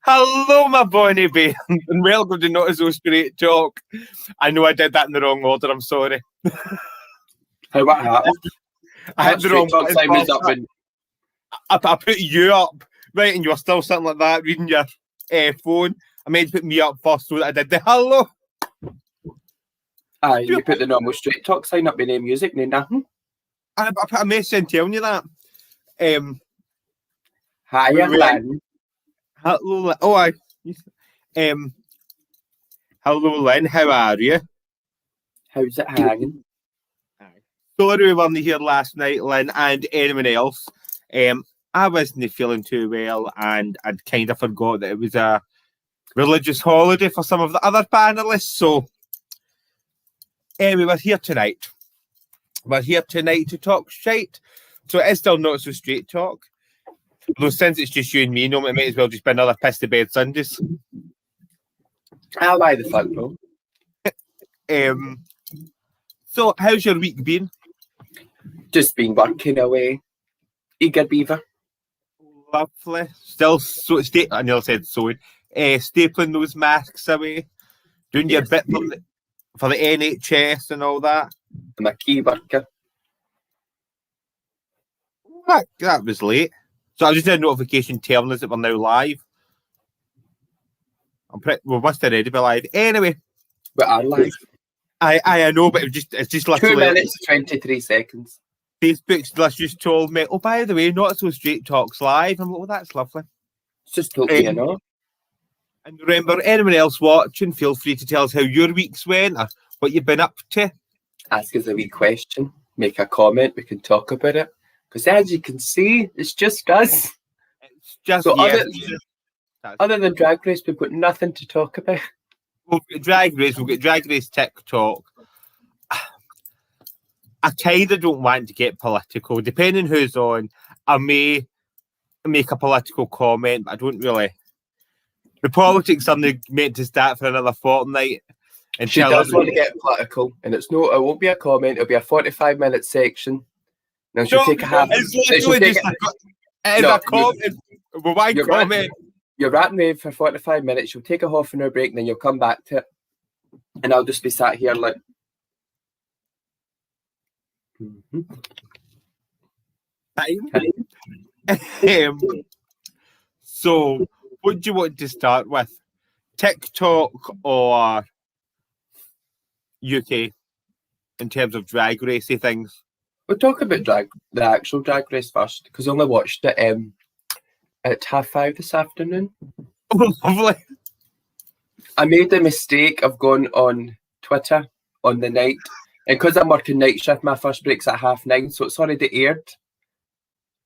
Hello, my bonny bear, and welcome to Not So Straight Talk. I know I did that in the wrong order. I'm sorry. How what happened? I hit the wrong button. Simon's up and I put you up, right, and you were still something like that, reading your phone. I meant to put me up first, so that I did the hello. aye, you put the normal straight talk sign up with no music, no nothing. I put a message telling you that. Hi, Lynn. Hello, oh, hello, Lynn. How are you? How's it hanging? Sorry we weren't here last night, Lynn, and anyone else. I wasn't feeling too well, and I'd kind of forgot that it was a religious holiday for some of the other panelists. So, we're here tonight. We're here tonight to talk shite. So it is still Not So Straight Talk. Though since it's just you and me, no, it might as well just be another piss to bed Sundays. Why the fuck, bro? So how's your week been? Just been working away. Eager beaver. Lovely. Still I nearly said sewing. Stapling those masks away. Doing your bit for the NHS and all that. I'm a key worker. That was late. So I just had a notification telling us that we're now live. We must already be live. Anyway. We are live. I know, but it's just like 2 minutes, 23 seconds. Facebook's just told me, oh, by the way, Not So Straight Talks live. I'm like, oh, that's lovely. It's just told me, you know. And remember, anyone else watching, feel free to tell us how your week's went or what you've been up to. Ask us a wee question. Make a comment. We can talk about it. Because as you can see, it's just us. It's just, so yeah, other than Drag Race, we've got nothing to talk about. We'll get Drag Race TikTok. I kind of don't want to get political. Depending who's on, I may make a political comment, but I don't really. The politics are meant to start for another fortnight. And she does want to get political, and it won't be a comment, it'll be a 45-minute section. Now she'll take a half. It's literally just a comment. Well, why comment? You're ranting rave for 45 minutes, you'll take a half an hour break, and then you'll come back to it. And I'll just be sat here like. So, what do you want to start with? TikTok or UK in terms of drag racy things? We'll talk about the actual drag race first, because I only watched it at 5:30 this afternoon. Oh, lovely. I made the mistake of going on Twitter on the night, and because I'm working night shift, my first break's at 9:30, so it's already aired.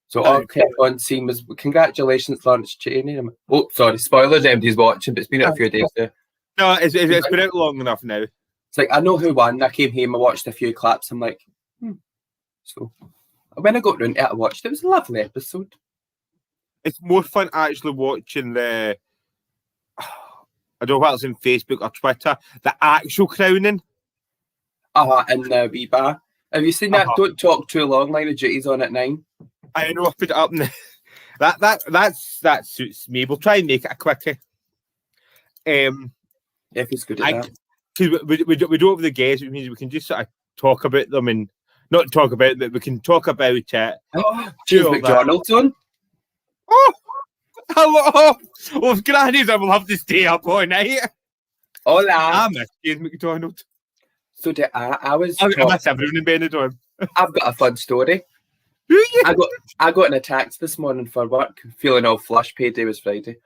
So all I kept on seeing was, congratulations, Lawrence Chaney. Oh, sorry, spoilers, MD's watching, but it's been out a few days now. No, it's been out long enough now. It's like, I know who won. I came home, I watched a few claps. I'm like, So when I got round to it, I watched it. It was a lovely episode. It's more fun actually watching the, I don't know what it's in Facebook or Twitter, the actual crowning. In the wee bar. Have you seen that? Don't talk too long. Line of Duty's on at 9. I know, I put it up in the, that suits me. We'll try and make it a quickie. If he's good at that. Because we don't have the guests, which means we can just sort of talk about them and not talk about it, but we can talk about it. James McDonald's on. Oh, hello. Well, grannies, I will have to stay up all night. Hola. I miss James McDonald. So did I was. I miss everyone in Benidorm. I've got a fun story. I got in a taxi this morning for work, feeling all flush. Payday was Friday,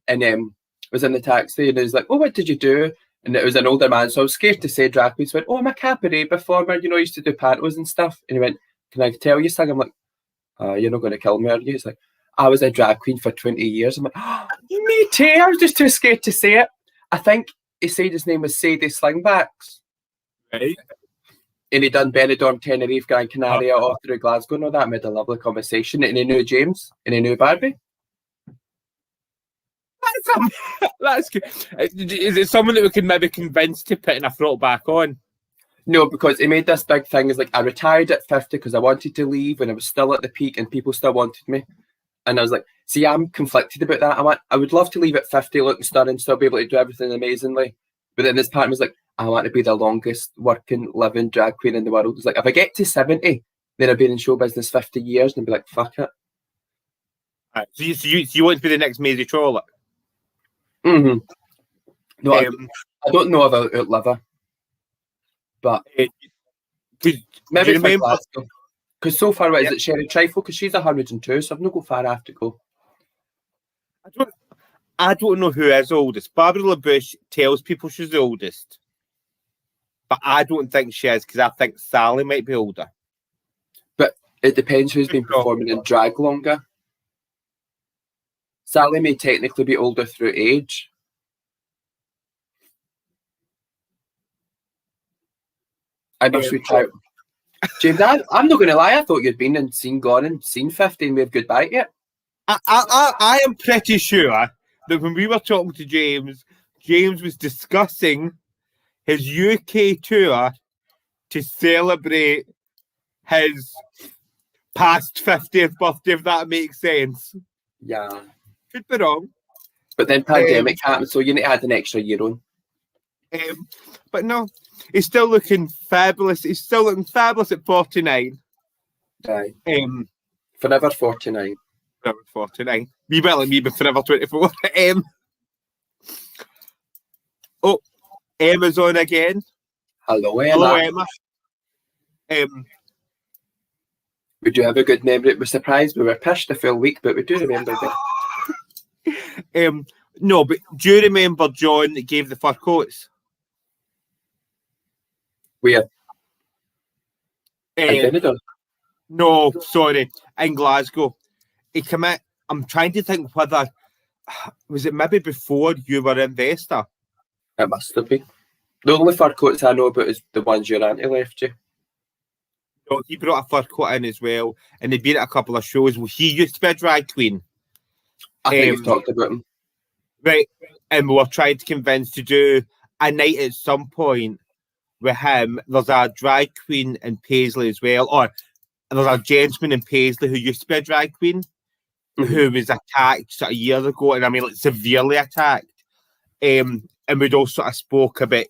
and was in the taxi, and he was like, "Oh, what did you do?" And it was an older man, so I was scared to say drag queen. So I went, "Oh, I'm a cabaret performer. You know, I used to do pantos and stuff." And he went, "Can I tell you something?" I'm like, "You're not going to kill me, are you?" He's like, "I was a drag queen for 20 years." I'm like, "Oh, me too." I was just too scared to say it. I think he said his name was Sadie Slingbacks. Right. And he done Benidorm, Tenerife, Gran Canaria, all through Glasgow and all that. Made a lovely conversation. And he knew James, and he knew Barbie. That's good. Is it someone that we can maybe convince to put in a throwback on? No, because he made this big thing. It's like, I retired at 50 because I wanted to leave when I was still at the peak and people still wanted me. And I was like, See, I'm conflicted about that. I would love to leave at 50 looking stunning, still be able to do everything amazingly. But then this part of me is like, I want to be the longest working, living drag queen in the world. It's like, if I get to 70, then I've been in show business 50 years and I'd be like, fuck it. Right. So you want to be the next Maisie Troller? Mm-hmm. No, I don't know about outlive her. But maybe it's my Glasgow. Because so far, what is it, Sherry Trifle? Because she's 102, so I've not got far I have to go. I don't know who is oldest. Barbara LaBouche tells people she's the oldest. But I don't think she is, because I think Sally might be older. But it depends who's been performing in drag longer. Sally may technically be older through age. I know she tried. James, I'm not going to lie. I thought you'd been and seen Gone and seen 50 and waved goodbye yet. I am pretty sure that when we were talking to James, James was discussing his UK tour to celebrate his past 50th birthday, if that makes sense. Yeah. Could be wrong. But then pandemic happened, so you need to add an extra year on. But no, he's still looking fabulous. He's still looking fabulous at 49. Aye. Forever 49. Forever 49. Be better than me, but forever 24. Oh, Emma's on again. Hello, Emma. Hello, Emma. We do have a good memory. We're surprised. We were pissed the full week, but we do remember that. No, but do you remember John that gave the fur coats? Where? No, sorry, in Glasgow. He came in. I'm trying to think whether was it maybe before you were in Vesta. It must have been. The only fur coats I know about is the ones your auntie left you. No, he brought a fur coat in as well, and he'd been at a couple of shows. Well, he used to be a drag queen. I think you've talked about him. Right, and we were trying to convince to do a night at some point with him. There's a drag queen in Paisley as well, or there's a gentleman in Paisley who used to be a drag queen, who was attacked sort of years ago, and I mean, like, severely attacked. And we'd all sort of spoke about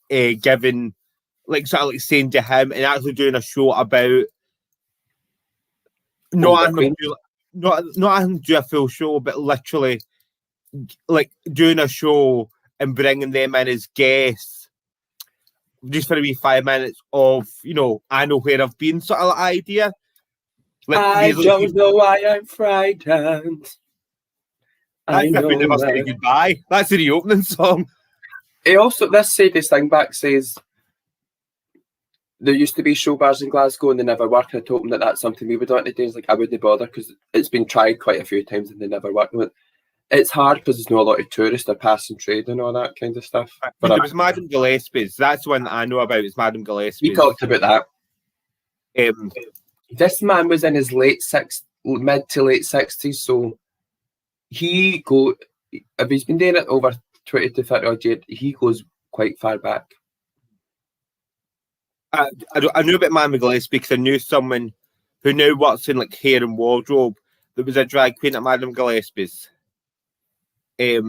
giving, like, sort of like saying to him and actually doing a show about not having to do a full show, but literally like doing a show and bringing them in as guests just for a wee 5 minutes of, you know, I know where I've been sort of idea. Like, I don't know why I'm frightened. I know never say goodbye. That's the opening song. It also, this Sadie Stingback says there used to be show bars in Glasgow and they never work. I told them that that's something we would want to do. It's like, I wouldn't bother because it's been tried quite a few times and they never work. It's hard because there's not a lot of tourists or passing trade and all that kind of stuff. But it was Madame Gillespie's. That's one that I know about. It's Madame Gillespie's. We talked about that. This man was in his mid to late 60s, so if he's been doing it over 20 to 30 odd years, he goes quite far back. I knew about Madame Gillespie because I knew someone who now works in like hair and wardrobe that was a drag queen at Madame Gillespie's. I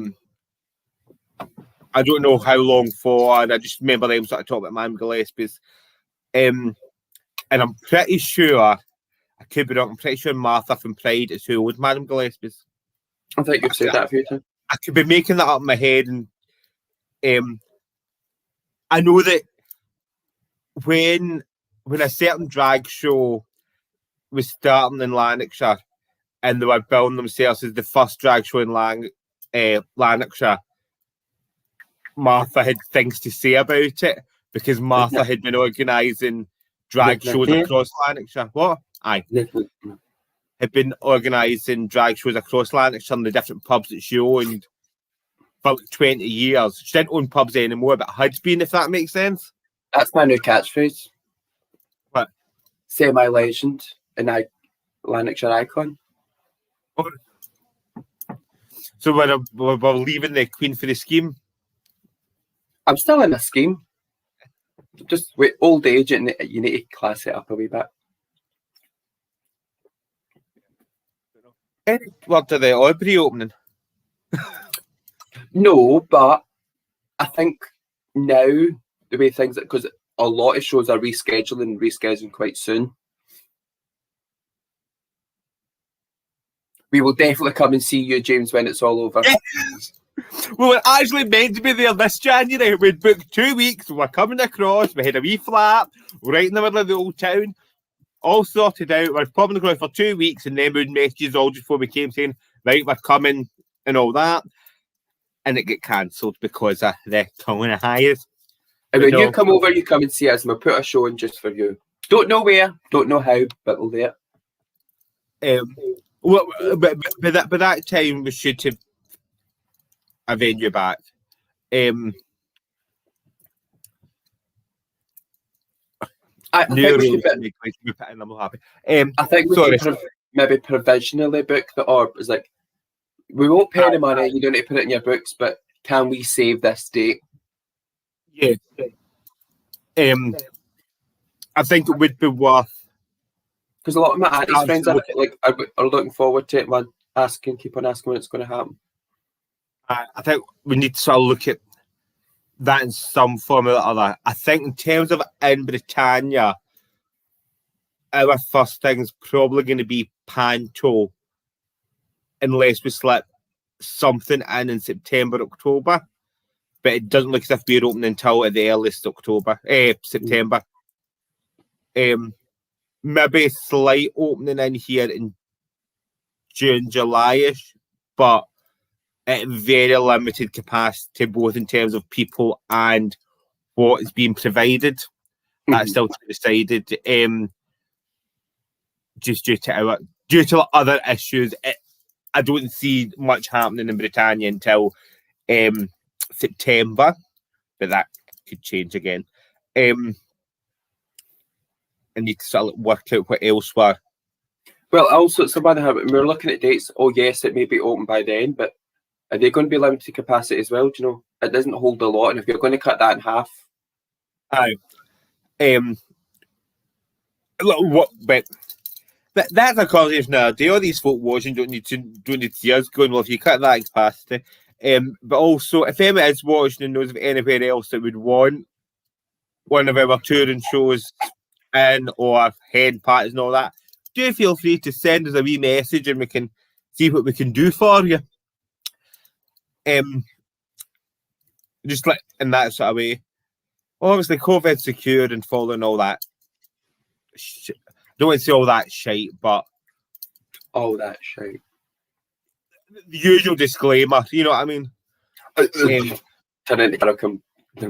don't know how long for, and I just remember them sort of talking about Madame Gillespie's. And I'm pretty sure, I could be wrong, I'm pretty sure Martha from Pride is who owns Madame Gillespie's. I think you've said that a few times. I could be making that up in my head, and I know that when a certain drag show was starting in Lanarkshire and they were building themselves as the first drag show in Lanarkshire, Martha had things to say about it because Martha had been organising drag shows across Lanarkshire. What? Aye. Had been organising drag shows across Lanarkshire and the different pubs that she owned for like 20 years. She didn't own pubs anymore, but had been, if that makes sense. That's my new catchphrase. What? Semi-legend and Lanarkshire icon. So we're leaving the Queen for the scheme? I'm still in the scheme. Just with old age, and you need to class it up a wee bit. Any word to the Aubrey opening? No, but I think now the way things, because a lot of shows are rescheduling quite soon. We will definitely come and see you, James, when it's all over. We were actually meant to be there this January. We'd booked 2 weeks. We were coming across. We had a wee flat right in the middle of the old town. All sorted out. We were popping across for 2 weeks, and then we'd messages all just before we came saying, right, we're coming and all that. And it get cancelled because of the Colin Highs. And when you come over, you come and see us, and we'll put a show on just for you. Don't know where, don't know how, but we'll do it. Well, but by that time, we should have a venue back. I think we should I'm happy. I think we should maybe provisionally book the orb. It's like, we won't pay any money, you don't need to put it in your books, but can we save this date? Yeah. I think it would be worth, because a lot of my auntie's friends are looking forward to it, man. Keep on asking when it's going to happen. I think we need to sort of look at that in some form or other. I think in terms of in Britannia, our first thing is probably going to be Panto, unless we slip something in September, October. But it doesn't look as if we're opening until at the earliest September. Maybe a slight opening in here in June, July-ish, but at very limited capacity, both in terms of people and what is being provided. That's still to be decided. Just due to other issues, I don't see much happening in Britannia until September, but that could change again. I need to sort of work out what else we're. Well, also, it's about how we're looking at dates. Oh, yes, it may be open by then, but are they going to be limited capacity as well? Do you know, it doesn't hold a lot, and if you're going to cut that in half, but that's a conversation now. Do all these folk watching don't need to see us going, well, if you cut that capacity. But also, if anyone is watching and knows of anywhere else that would want one of our touring shows in or head parties and all that, do feel free to send us a wee message and we can see what we can do for you. Just like in that sort of way. Obviously, COVID secured and following all that. Don't want to say all that shite, but all that shite. The usual disclaimer, you know what I mean? Turn into come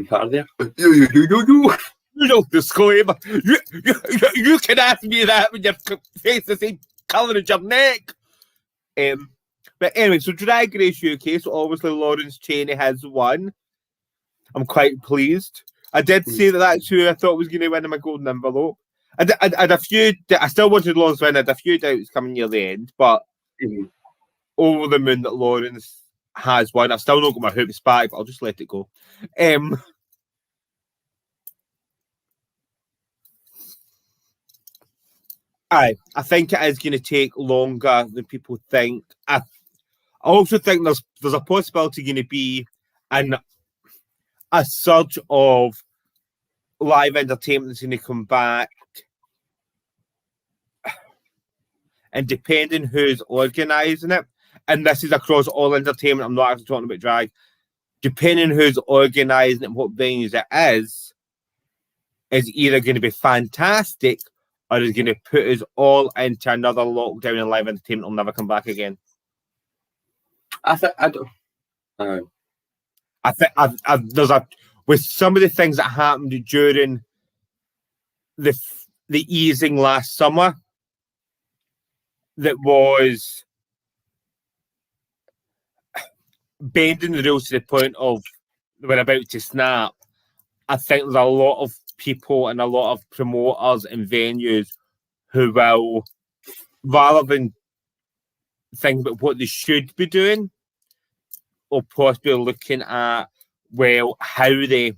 part there. Usual disclaimer. You can ask me that when your face the same colour as your neck. But anyway, so Drag Race UK, so obviously Lawrence Chaney has won. I'm quite pleased. I did say that's who I thought was going to win in my golden envelope. I had a few. I still wanted Lawrence to win. I had a few doubts coming near the end, but over the moon that Lawrence has won. I've still not got my hoops back, but I'll just let it go. I think it is going to take longer than people think. I also think there's a possibility going to be a surge of live entertainment that's going to come back. And depending who's organising it, and this is across all entertainment, I'm not actually talking about drag, depending who's organising it and what venues it is either going to be fantastic or is going to put us all into another lockdown and live entertainment will never come back again. With some of the things that happened during the easing last summer, that was bending the rules to the point of we're about to snap. I think there's a lot of people and a lot of promoters and venues who will, rather than think about what they should be doing, or possibly looking at, well, how they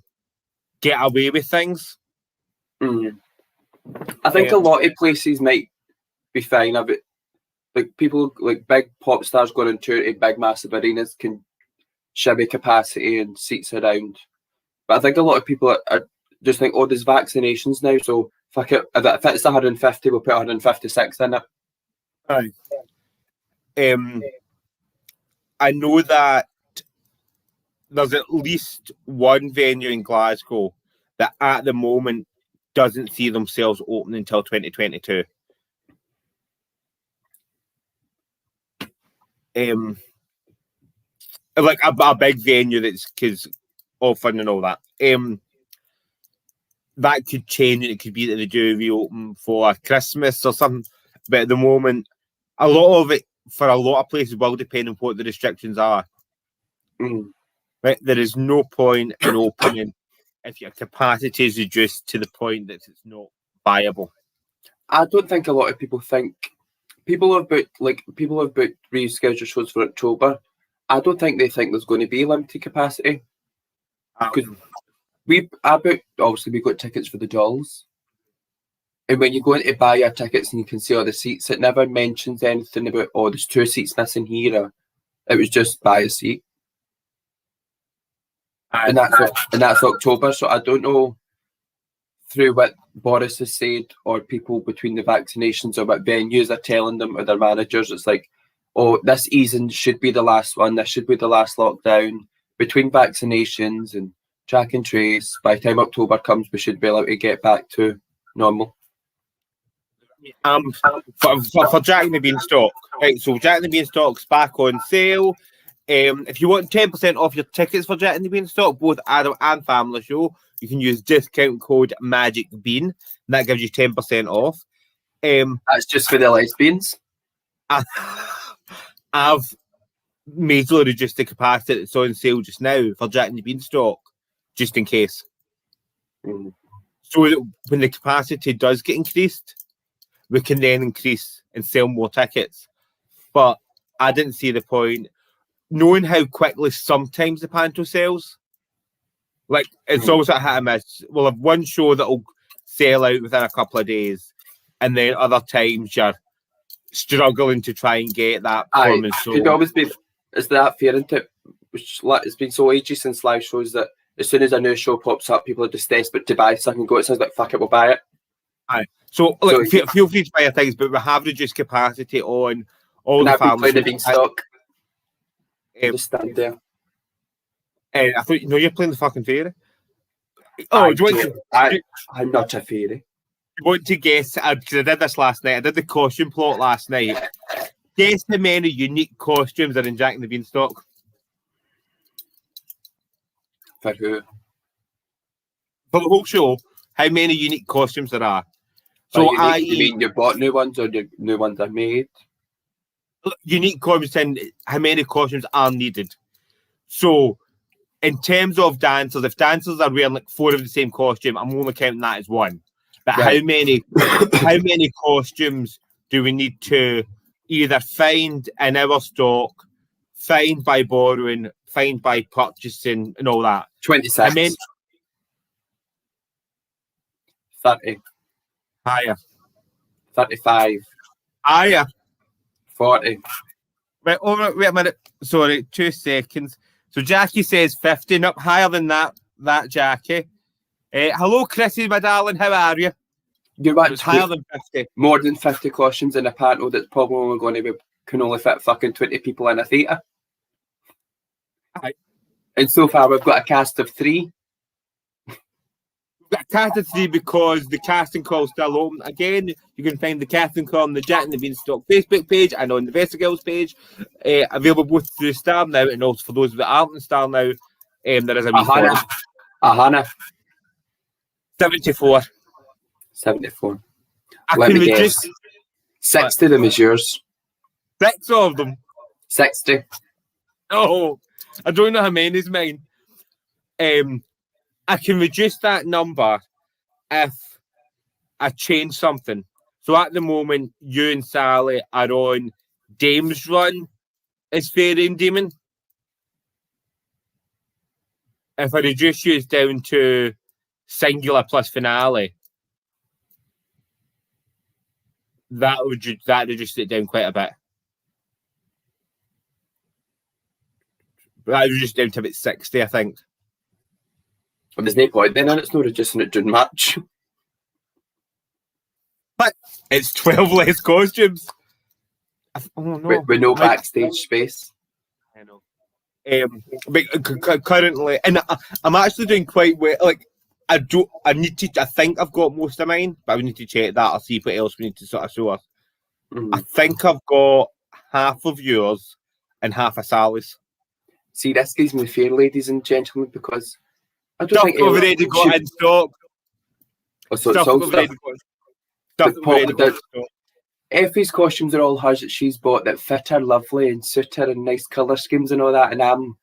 get away with things. I think a lot of places might be fine about like people like big pop stars going on tour to big massive arenas can shibby capacity and seats around. But I think a lot of people are just think, oh, there's vaccinations now, so fuck it. If it's 150, we'll put 156 in it. Aye. I know that there's at least one venue in Glasgow that at the moment doesn't see themselves opening until 2022. Like a big venue that's because all fun and all that. That could change and it could be that they do reopen for Christmas or something. But at the moment, a lot of it for a lot of places will depend on what the restrictions are. Right? There is no point in opening if your capacity is reduced to the point that it's not viable. I don't think a lot of people think people have booked rescheduled shows for October. I don't think they think there's going to be limited capacity. Because we got tickets for the Dolls. And when you go in to buy your tickets and you can see all the seats, it never mentions anything about, oh, there's 2 seats missing here. Or it was just buy a seat. And that's October. So I don't know through what Boris has said or people between the vaccinations or what venues are telling them or their managers. It's like, oh, this easing should be the last one. This should be the last lockdown. Between vaccinations and track and trace, by the time October comes, we should be able to get back to normal. For Jack and the Beanstalk, right? So Jack and the Beanstalk's back on sale. If you want 10% off your tickets for Jack and the Beanstalk, both adult and family show, you can use discount code MAGICBEAN, and that gives you 10% off. That's just for the lesbians. I've majorly reduced the capacity that's on sale just now for Jack and the Beanstalk, just in case. So that when the capacity does get increased, we can then increase and sell more tickets. But I didn't see the point. Knowing how quickly sometimes the Panto sells, like it's always a hit and miss. We'll have one show that'll sell out within a couple of days, and then other times you're struggling to try and get that performance. It could always be. Is that fair, isn't it? It's been so ages since live shows that as soon as a new show pops up, people are just desperate to buy something. Go, it sounds like fuck it, we'll buy it. Aye. So look, feel free to buy your things, but we have reduced capacity on all the families. The Beanstalk. Just stand there. I thought you're playing the fucking fairy. I'm not a fairy. You want to guess? Because I did this last night. I did the costume plot last night. Guess how many unique costumes are in Jack and the Beanstalk? For who? For the whole show, how many unique costumes there are? So you mean you bought new ones or the new ones are made? Unique costumes and how many costumes are needed. So in terms of dancers, if dancers are wearing like 4 of the same costume, I'm only counting that as 1. But right. how many costumes do we need to either find in our stock, find by borrowing, find by purchasing, and all that? 26. 30. Higher. 35. Higher. 40. Wait a minute. Sorry, 2 seconds. So Jackie says 50. Nope, higher than that, Jackie. Hello, Chrissy, my darling. How are you? You want higher than 50. More than 50 costumes in a panto that's probably only going to be can only fit fucking 20 people in a theatre. Right. And so far we've got a cast of 3. We've got a cast of 3 because the casting call is still open. Again, you can find the casting call on the Jack and the Beanstalk Facebook page and on the Vestigirls page. Available both through Star Now and also for those that aren't in Star Now, there is a wee form. Ahana. 74. 74. I can reduce 60 of them is yours. 6 of them. 60. Oh, I don't know how many is mine. I can reduce that number if I change something. So at the moment, you and Sally are on Dame's run as Fairy and Demon. If I reduce you down to singular plus finale, that reduces it down quite a bit. But that was just down to about 60, I think. Well, there's no point then, and it's not reducing it doing much. But it's 12 less costumes. Oh no! With no backstage space. I know. But currently, and I'm actually doing quite well. Like, I think I've got most of mine, but I need to check that. I'll see what else we need to sort of show us. Mm. I think I've got half of yours and half of Sally's. See, this gives me fear, ladies and gentlemen, because I don't Stuff think we've already got in stock. Oh, so Stuff it's all we've stuff. already got. Stuff we've already got in stock. Effie's costumes are all hers that she's bought that fit her lovely and suit her and nice colour schemes and all that, and I'm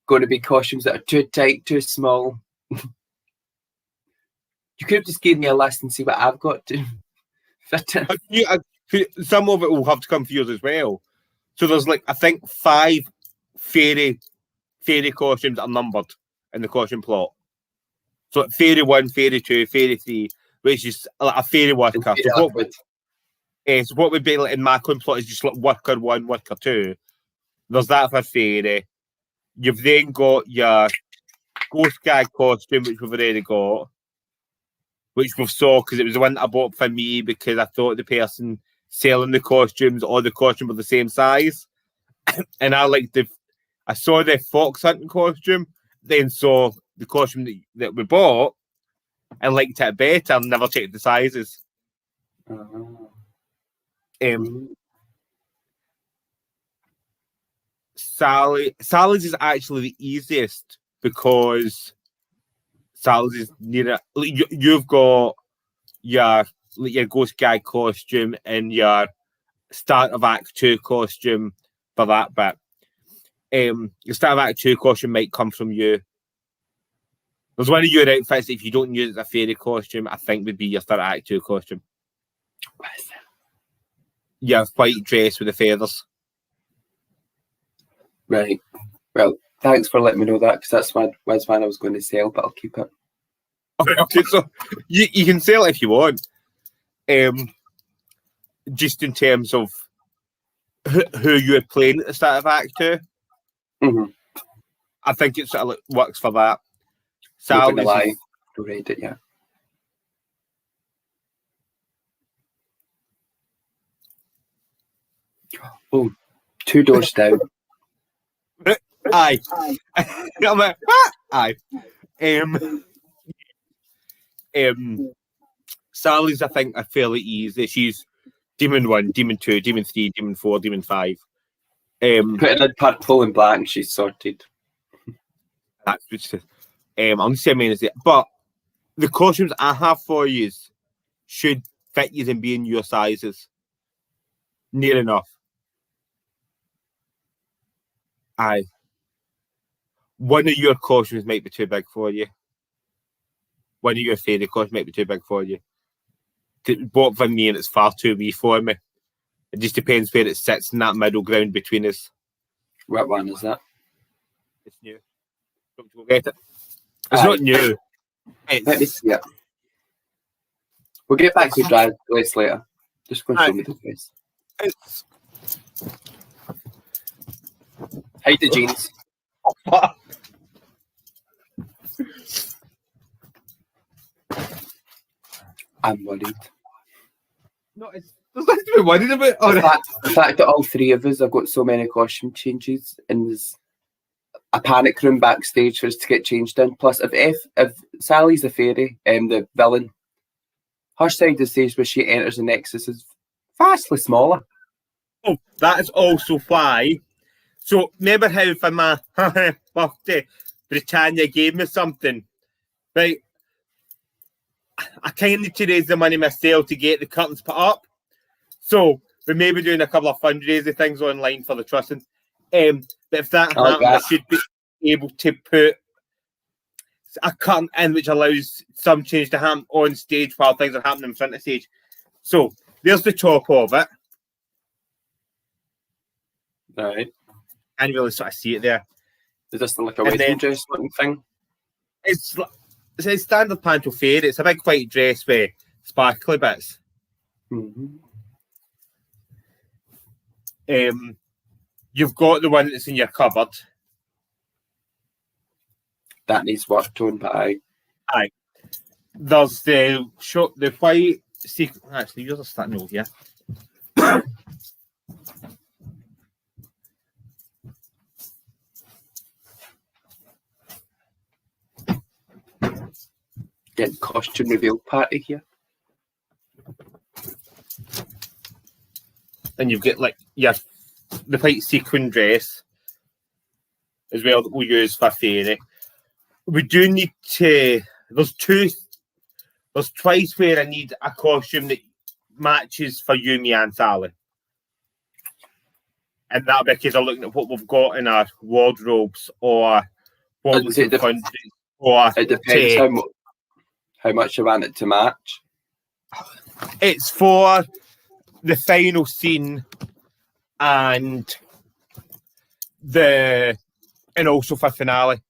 going to be costumes that are too tight, too small. You could have just given me a list and see what I've got to fit her. Some of it will have to come for yours as well. So there's like, I think 5 fairy costumes are numbered in the costume plot. So fairy 1, fairy 2, fairy 3, which is like a fairy worker. So what would be like in my coin plot is just like worker 1, worker 2. There's that for fairy. You've then got your ghost guy costume, which we've already got, which we've saw because it was the one that I bought for me because I thought the person selling the costumes or the costume were the same size. And I saw the fox hunting costume, then saw the costume that we bought and liked it better and never checked the sizes. Sally's is actually the easiest because Sally's is near it. You've got your ghost guy costume and your start of Act 2 costume for that bit. Your start of Act 2 costume might come from you. There's one of your outfits that if you don't use it as a fairy costume, I think would be your start of Act 2 costume. What is that? Your white dress with the feathers. Right. Well, thanks for letting me know that because that's one I was going to sell, but I'll keep it. Okay, so you can sell it if you want. Just in terms of who you're playing at the start of Act 2. Mm-hmm. I think it sort of works for that. Not gonna lie, I read it, yeah. Oh, 2 doors down. Aye. I'm like, aye. Sally's, I think, are fairly easy. She's Demon 1, Demon 2, Demon 3, Demon 4, Demon 5. Put it in purple and black and she's sorted. That's just I'm just saying is it. But the costumes I have for you should fit you and be in your sizes. Near enough. Aye. One of your costumes might be too big for you. One of your fairy costumes might be too big for you. Bought for me and it's far too wee for me. It just depends where it sits in that middle ground between us. What one is that? It's new. Don't go get it. It's not new. Let me see it. We'll get back to drag race later. Just go and show me the face. Hide the jeans. I'm worried. No, there's nothing to be worried about. The fact that all 3 of us have got so many costume changes and there's a panic room backstage for us to get changed in. Plus, if Sally's the fairy, the villain, her side of the stage where she enters the Nexus is vastly smaller. Oh, that is also why. So, remember how for my birthday, Britannia gave me something? Right? I kind of need to raise the money myself to get the curtains put up. So, we may be doing a couple of fundraising things online for the trust. But if that happens, I should be able to put a curtain in which allows some change to happen on stage while things are happening in front of stage. So, there's the top of it. All right. I didn't really sort of see it there. Is this like a wedding dress looking thing? It's a standard panto fairy. It's a big white dress with sparkly bits. Mm-hmm. You've got the one that's in your cupboard. that needs work on, but Aye. There's the white sequence. Actually, yours are starting over here. getting costume reveal party here. And you've got like the white sequin dress as well that we'll use for Fairy. We do need to. There's twice where I need a costume that matches for Yumi and Sally. And that'll be a case of looking at what we've got in our wardrobes or what we've found. It depends how much you want it to match. It's for the final scene and also for finale.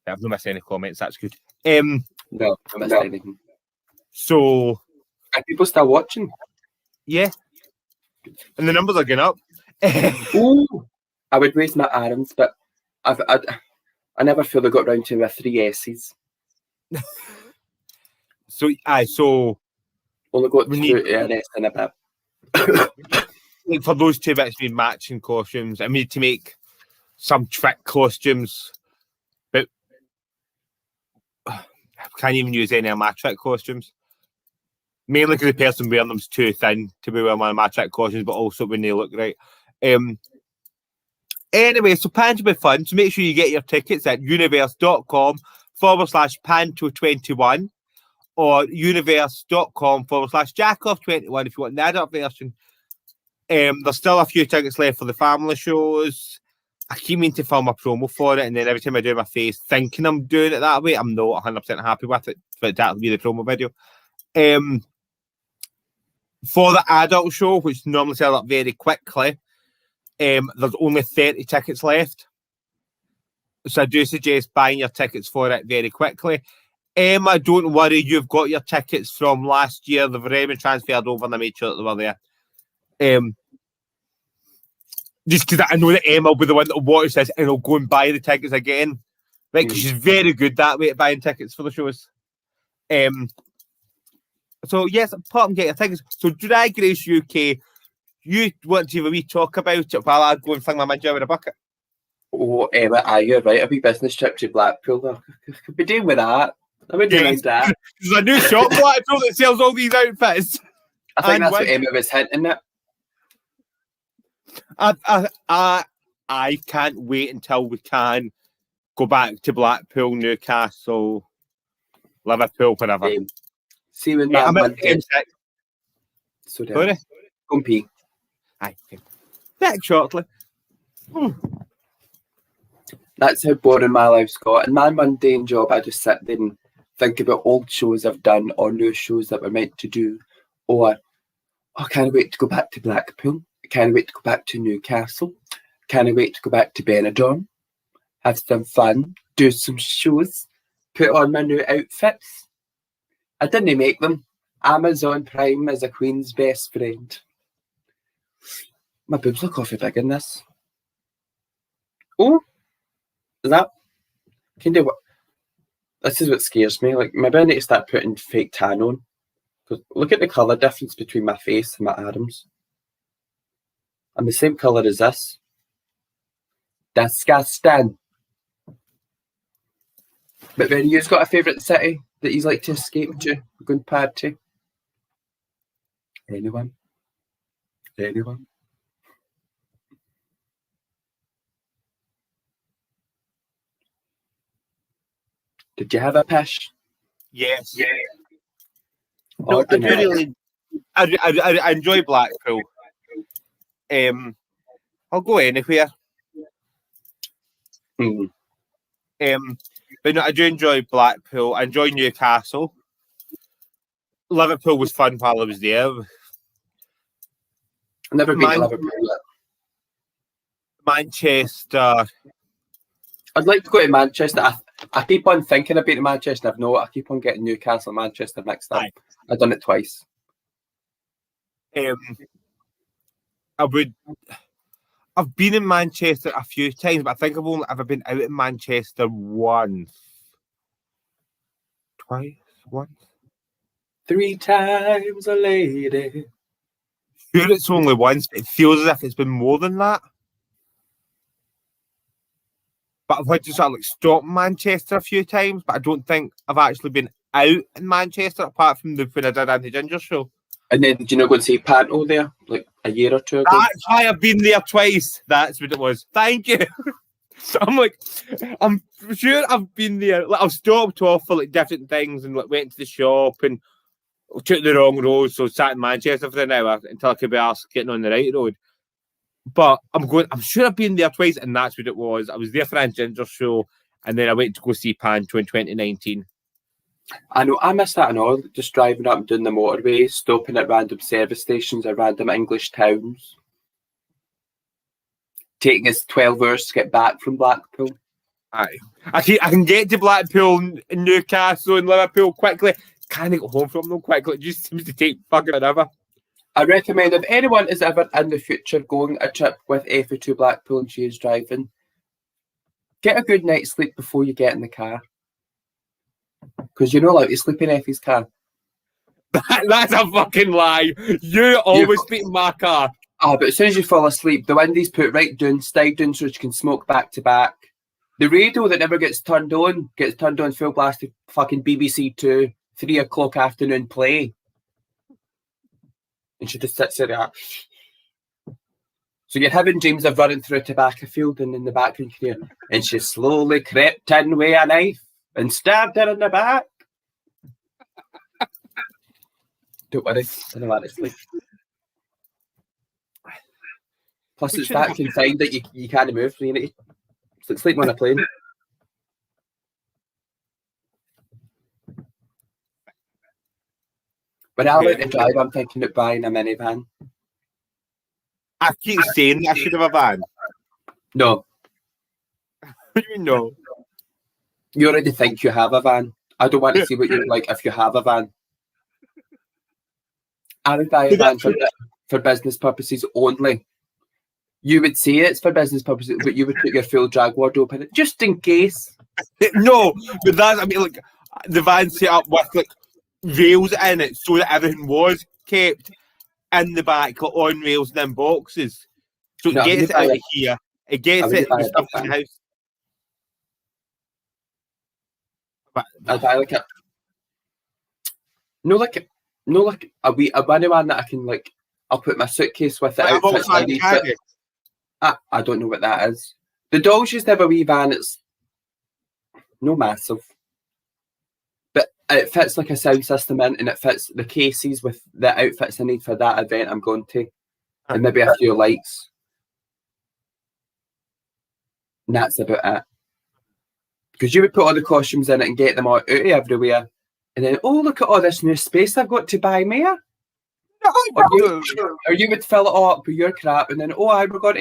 I've not missed any comments. That's good. No, I missed anything. So, are people still watching? Yeah, and the numbers are going up. Ooh, I would raise my arms, but I never feel they got round to with 3 S's. So only got an S and a bit. For those two bits being matching costumes, I need to make some trick costumes, but I can't even use any of my trick costumes. Mainly because the person wearing them's too thin to be wearing one of my trick costumes, but also when they look right. Anyway, so Panto will be fun. So make sure you get your tickets at universe.com/Panto21 or universe.com/Jackoff21 if you want the adult version. There's still a few tickets left for the family shows. I keep meaning to film a promo for it, and then every time I do my face thinking I'm doing it that way, I'm not 100% happy with it, but that'll be the promo video. For the adult show, which normally sell up very quickly, there's only 30 tickets left. So I do suggest buying your tickets for it very quickly. Emma, don't worry, you've got your tickets from last year. They've already been transferred over and I made sure that they were there. Just because I know that Emma will be the one that will watch this and will go and buy the tickets again. Right, because she's very good that way at buying tickets for the shows. So yes, pop and get your tickets. So Drag Race UK, you want to have a wee talk about it while I go and fling my midget with a bucket? Oh, Emma, you're right. A wee business trip to Blackpool. I could be doing with that. I would do that. There's a new shop Blackpool that sells all these outfits. I think that's what Emma was hinting at. I can't wait until we can go back to Blackpool, Newcastle, Liverpool, whatever. See when that one gets so sorry? Compy. Aye. Back shortly. That's how boring my life's got. In my mundane job, I just sit there and think about old shows I've done or new shows that we're meant to do. Or, I can't wait to go back to Blackpool. I can't wait to go back to Newcastle. Can't wait to go back to Benidorm. Have some fun. Do some shows. Put on my new outfits. I didn't make them. Amazon Prime is a queen's best friend. My boobs look awfully big in this. Oh, is that? Can do what? This is what scares me. Like, maybe I need to start putting fake tan on. Because look at the colour difference between my face and my arms. I'm the same colour as this. Disgusting. But then you've got a favourite city that you like to escape to, go and party? Anyone? Anyone? Did you have a pish? Yes. Yeah. No, I do really. I enjoy Blackpool. I'll go anywhere. But no, I do enjoy Blackpool. I enjoy Newcastle. Liverpool was fun while I was there. I've never been to Liverpool yet. Manchester. I'd like to go to Manchester. I keep on thinking about Manchester. I've no. I keep on getting Newcastle and Manchester mixed up. I've done it twice. I I've been in Manchester a few times, but I think I've only ever been out in Manchester once. Twice? Once? 3 times a lady. Sure, it's only once, but it feels as if it's been more than that. But I've had to sort of like stop in Manchester a few times, but I don't think I've actually been out in Manchester apart from when I did Andy Ginger show. And then, did you not go and see Panto there, like a year or two ago? That's why I've been there twice. That's what it was. Thank you. So I'm sure I've been there. Like, I've stopped off for like different things and like went to the shop and took the wrong road, so sat in Manchester for an hour until I could be asked getting on the right road. But I'm sure I've been there twice, and that's what it was. I was there for Andy Ginger show, and then I went to go see Panto in 2019. I know, I miss that and all, just driving up and doing the motorway, stopping at random service stations or random English towns. Taking us 12 hours to get back from Blackpool. Aye. I can get to Blackpool and Newcastle and Liverpool quickly. Can't get home from them quickly. It just seems to take fucking forever. I recommend if anyone is ever in the future going a trip with Effie to Blackpool and she is driving, get a good night's sleep before you get in the car. Because you're not allowed to sleep in Effie's car. That's a fucking lie. You always sleep in my car. But as soon as you fall asleep, the window's put right down, stayed down so you can smoke back to back. The radio that never gets turned on full blast to fucking BBC 2, 3 o'clock afternoon play. And she just sits there. So you're having dreams of running through a tobacco field and in the background here, and she slowly crept in with a knife and stabbed her in the back. Don't worry, I know that sleep. Plus, it's that confined that you can't move. So you need to sleep on a plane. When I went to drive, I'm thinking of buying a minivan. I keep saying I should have a van. No. What do you know? You already think you have a van. I don't want to see what you're like if you have a van. I would buy a van for business purposes only. You would say it's for business purposes, but you would put your full drag wardrobe in it, just in case. No, but that's, I mean, like, the van set up with, like, rails in it so that everything was kept in the back, like, on rails and in boxes. So it gets it out of here. It gets it the stuff in the house. I'd buy like a... No, like a minivan that I can, like, I'll put my suitcase with it out. I don't know what that is. The dolls used to have a wee van. It's no massive, but it fits like a sound system in, and it fits the cases with the outfits I need for that event I'm going to, and maybe a few lights. And that's about it. Because you would put all the costumes in it and get them out everywhere, and then, oh, look at all this new space I've got to buy, Mia. Or you would fill it all up with your crap, and then we're going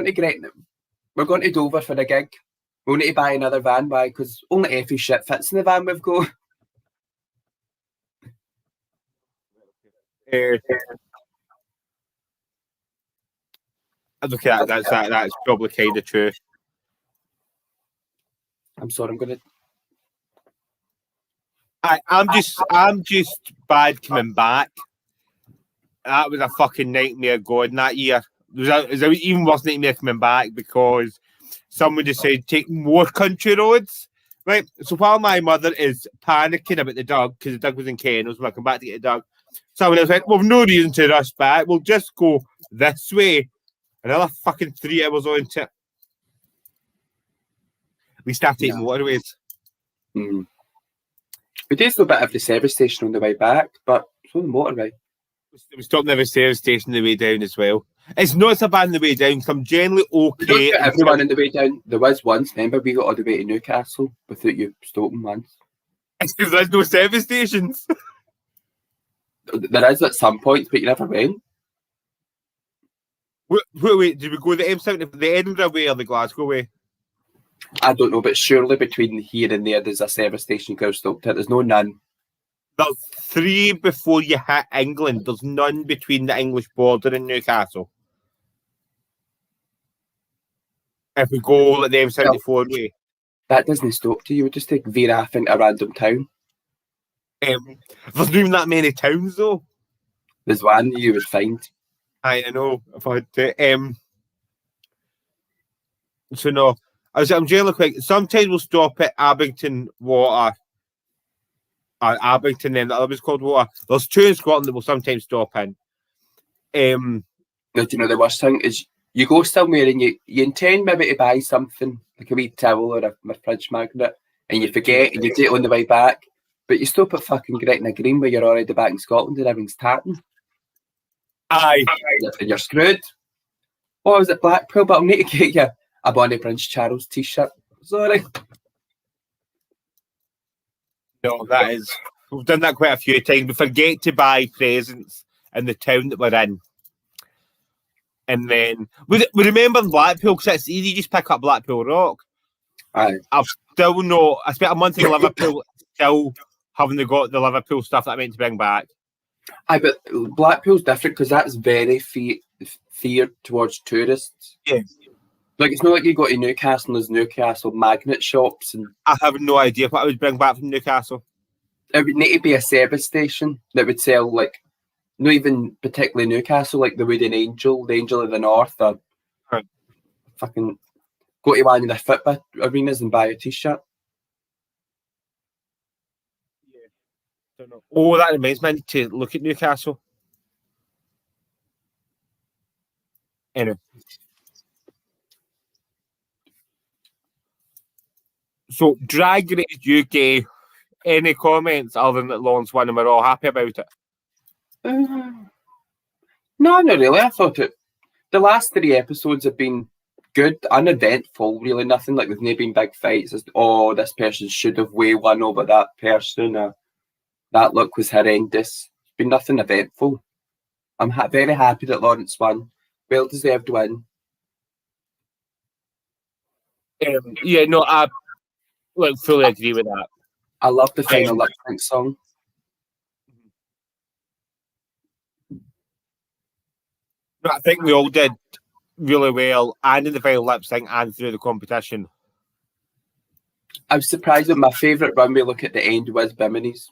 to Dover for a gig. We'll need to buy another van, because only Effie shit fits in the van we've got. Okay, that's probably kind of true. I'm sorry, I'm gonna. I'm just bad coming back. That was a fucking nightmare going that year. It was an even worse nightmare coming back because someone decided to take more country roads. Right? So while my mother is panicking about the dog, because the dog was in kennels when I come back to get the dog, someone else went, well, no reason to rush back. We'll just go this way. Another fucking 3 hours on to it. We start taking motorways. Mm. We did still bit of the service station on the way back, but it's on the motorway. We stopped at the service station on the way down as well. It's not so bad on the way down, because I'm generally okay. We don't get everyone on the way down. There was once, remember, we got all the way to Newcastle without you stopping once. It's because there's no service stations. There is at some points, but you never went. Wait, did we go the M70, the Edinburgh way or the Glasgow way? I don't know, but surely between here and there's a service station you could have stopped at. There's none. There's 3 before you hit England. There's none between the English border and Newcastle. If we go like the M74 way. That doesn't stop you. You would just take veer off into a random town. There's not even that many towns though. There's one you would find. I know. If I had to, so no, I'm generally quick. Sometimes we'll stop at Abington Water. Abington, then the other one's called Water. There's two in Scotland that we'll sometimes stop in. Now, do you know the worst thing is you go somewhere and you intend maybe to buy something like a wee towel or a fridge magnet, and you forget and you do it on the way back, but you stop at fucking Gretna Green where you're already back in Scotland and everything's tartan. Aye. And you're screwed. Oh, I was at Blackpool, but I'll need to get you a Bonnie Prince Charles t-shirt. Sorry. No, that is. We've done that quite a few times. We forget to buy presents in the town that we're in. And then we remember Blackpool because it's easy to just pick up Blackpool Rock. Aye. I've still not. I spent a month in Liverpool, still haven't got the Liverpool stuff that I meant to bring back. Aye, but Blackpool's different because that's very feared towards tourists. Yeah. Like, it's not like you go to Newcastle and there's Newcastle magnet shops. And I have no idea what I would bring back from Newcastle. it would need to be a service station that would sell, like, not even particularly Newcastle, like the Wooden Angel, the Angel of the North, or Right. fucking go to one of the Fitbit arenas and buy a t-shirt. Don't know. Oh, that reminds me, I need to look at Newcastle. Anyway. So, Drag Race UK, any comments other than that Lawrence won and we're all happy about it? No, not really. I thought the last 3 episodes have been good, uneventful, really. Nothing like, there's no been big fights. It's, oh, this person should have way won over that person. That look was horrendous. It's been nothing eventful. I'm very happy that Lawrence won. Well deserved win. Yeah, no, I fully agree with that. I love the final lip sync song. I think we all did really well, and in the final lip sync and through the competition. I was surprised that my favourite runway look at the end was Bimini's.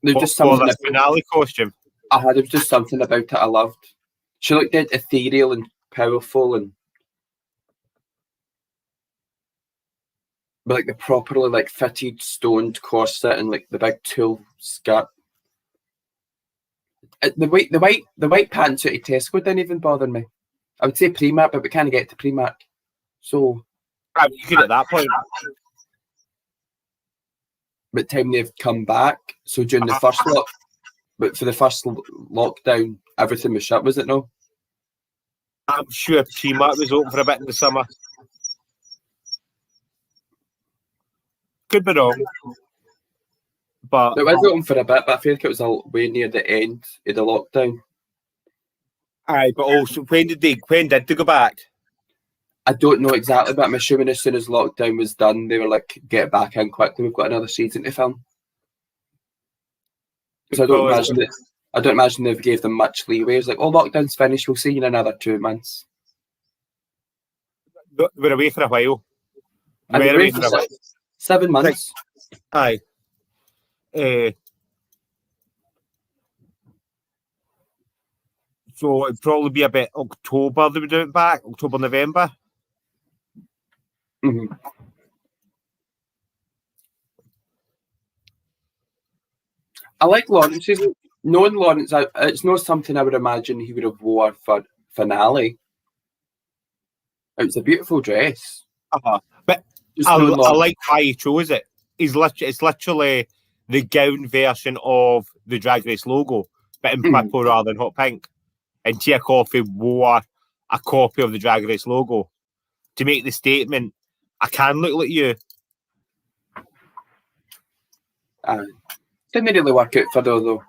There's just For something the finale costume. there was just something about it I loved. She looked dead ethereal and powerful, and with like the properly like fitted stoned corset and like the big tulle skirt. The white pantsuit at Tesco didn't even bother me. I would say Primark, but we can't get to Primark. So You could at that point. by the time they've come back, so during the first but for the first lockdown, everything was shut, was it no? I'm sure Primark was open for a bit in the summer. Could be wrong. But It was open for a bit, but I feel like it was way near the end of the lockdown. aye, but also when did they go back? I don't know exactly, but I'm assuming as soon as lockdown was done, they were like, get back in quickly, we've got another season to film. So I don't imagine they gave them much leeway. It's like, oh, lockdown's finished, we'll see you in another 2 months. We're away for a while. And We're they away were for a while. 7 months. Aye. So it'd probably be about October they would do it back, October, November. Mm-hmm. I like Lawrence's. Knowing Lawrence, it's not something I would imagine he would have wore for finale. It was a beautiful dress. But I like why he chose it. It's literally the gown version of the Drag Race logo, but in purple rather than hot pink. And Tia Coffee wore a copy of the Drag Race logo to make the statement, I can look like you. Didn't really work out for her though.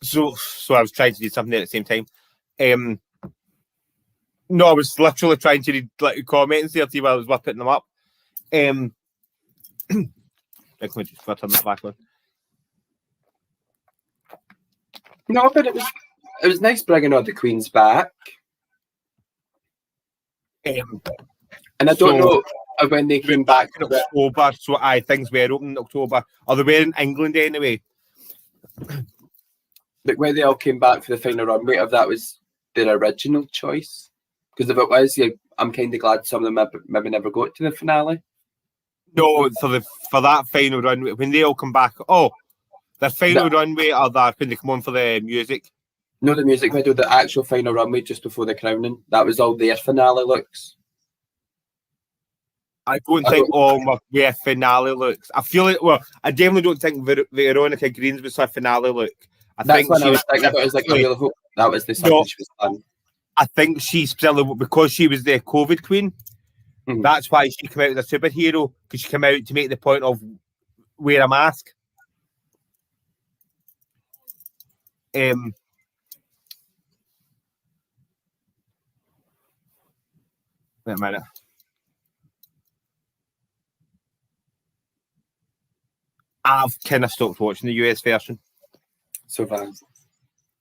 So I was trying to do something at the same time. No, I was literally trying to read like comments there to while I was putting them up. I can just turn that back on. No, but it was nice bringing all the queens back. Um, And I don't know when they came back. in October, so things were open in October. Or they were in England anyway. Like when they all came back for the final runway, if that was their original choice. Because if it was, yeah, I'm kind of glad some of them maybe never got to the finale. No, for that final runway, when they all come back, the final runway or that when they come on for the music. No, the music video, the actual final runway just before the crowning. That was all their finale looks. I don't think all my finale looks. I feel like, I definitely don't think Veronica Green's was her finale look. That's when I was thinking about it. Was like, I really hope that was the something she was done. I think she's still, because she was the COVID queen, that's why she came out as a superhero, because she came out to make the point of wear a mask. Wait a minute. I've kind of stopped watching the US version. So fast.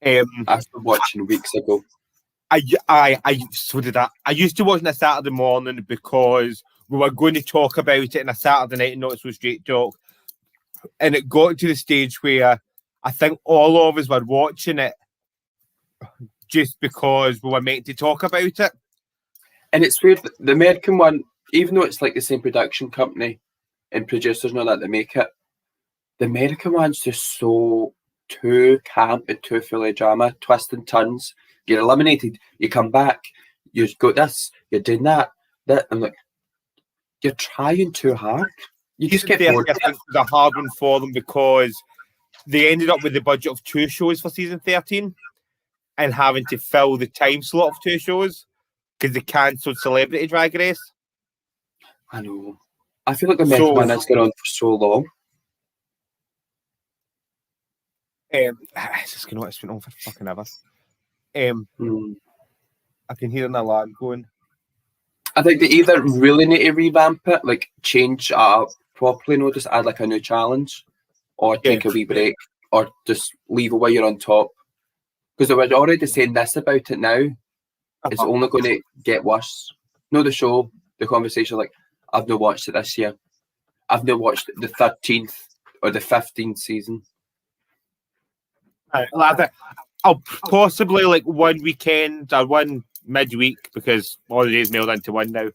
I started watching weeks ago. So did I. I used to watch on a Saturday morning because we were going to talk about it on a Saturday night and not so straight talk. And it got to the stage where I think all of us were watching it just because we were meant to talk about it. And it's weird, the American one, even though it's like the same production company and producers and all that make it, the American one's just so too camp and too full of drama, twists and turns. You're eliminated, you come back, you've got this, you're doing that. I'm like, you're trying too hard. You just get bored. I think it was a hard one for them because they ended up with the budget of 2 shows for season 13 and having to fill the time slot of 2 shows because they cancelled Celebrity Drag Race. I know. I feel like the American one has gone on for so long. It's just going on. It's been on for fucking ever. I can hear an alarm going. I think they either really need to revamp it, like change up properly, no, just add like a new challenge, or take a wee break, or just leave it while you're on top. Because they were already saying this about it now. It's only going to get worse. No, the show, the conversation, like, I've not watched it this year. I've not watched the 13th or the 15th season. I'll possibly like one weekend or one midweek because all the days mailed into one now.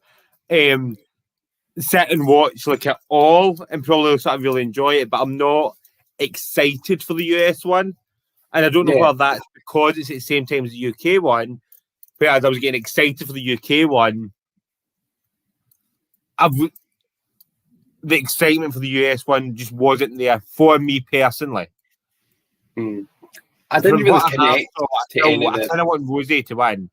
Sit and watch like it all and probably sort of really enjoy it, but I'm not excited for the US one. And I don't know whether that's because it's at the same time as the UK one. Whereas I was getting excited for the UK one. The excitement for the US one just wasn't there for me personally. I didn't really connect to any of it. I kind of want Rosie to win.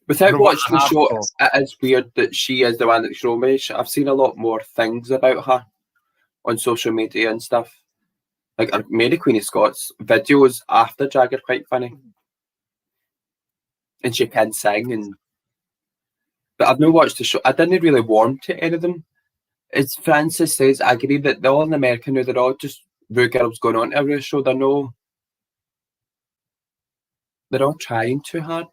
Without watching the show, it is weird that she is the one that's shown me. I've seen a lot more things about her on social media and stuff. Like Mary Queen of Scots videos after Drag are quite funny. And she can sing. But I've not watched the show. I didn't really warm to any of them. As Francis says, I agree that they're all in America now. They're all just Rue girls going on to every show. They're all trying too hard.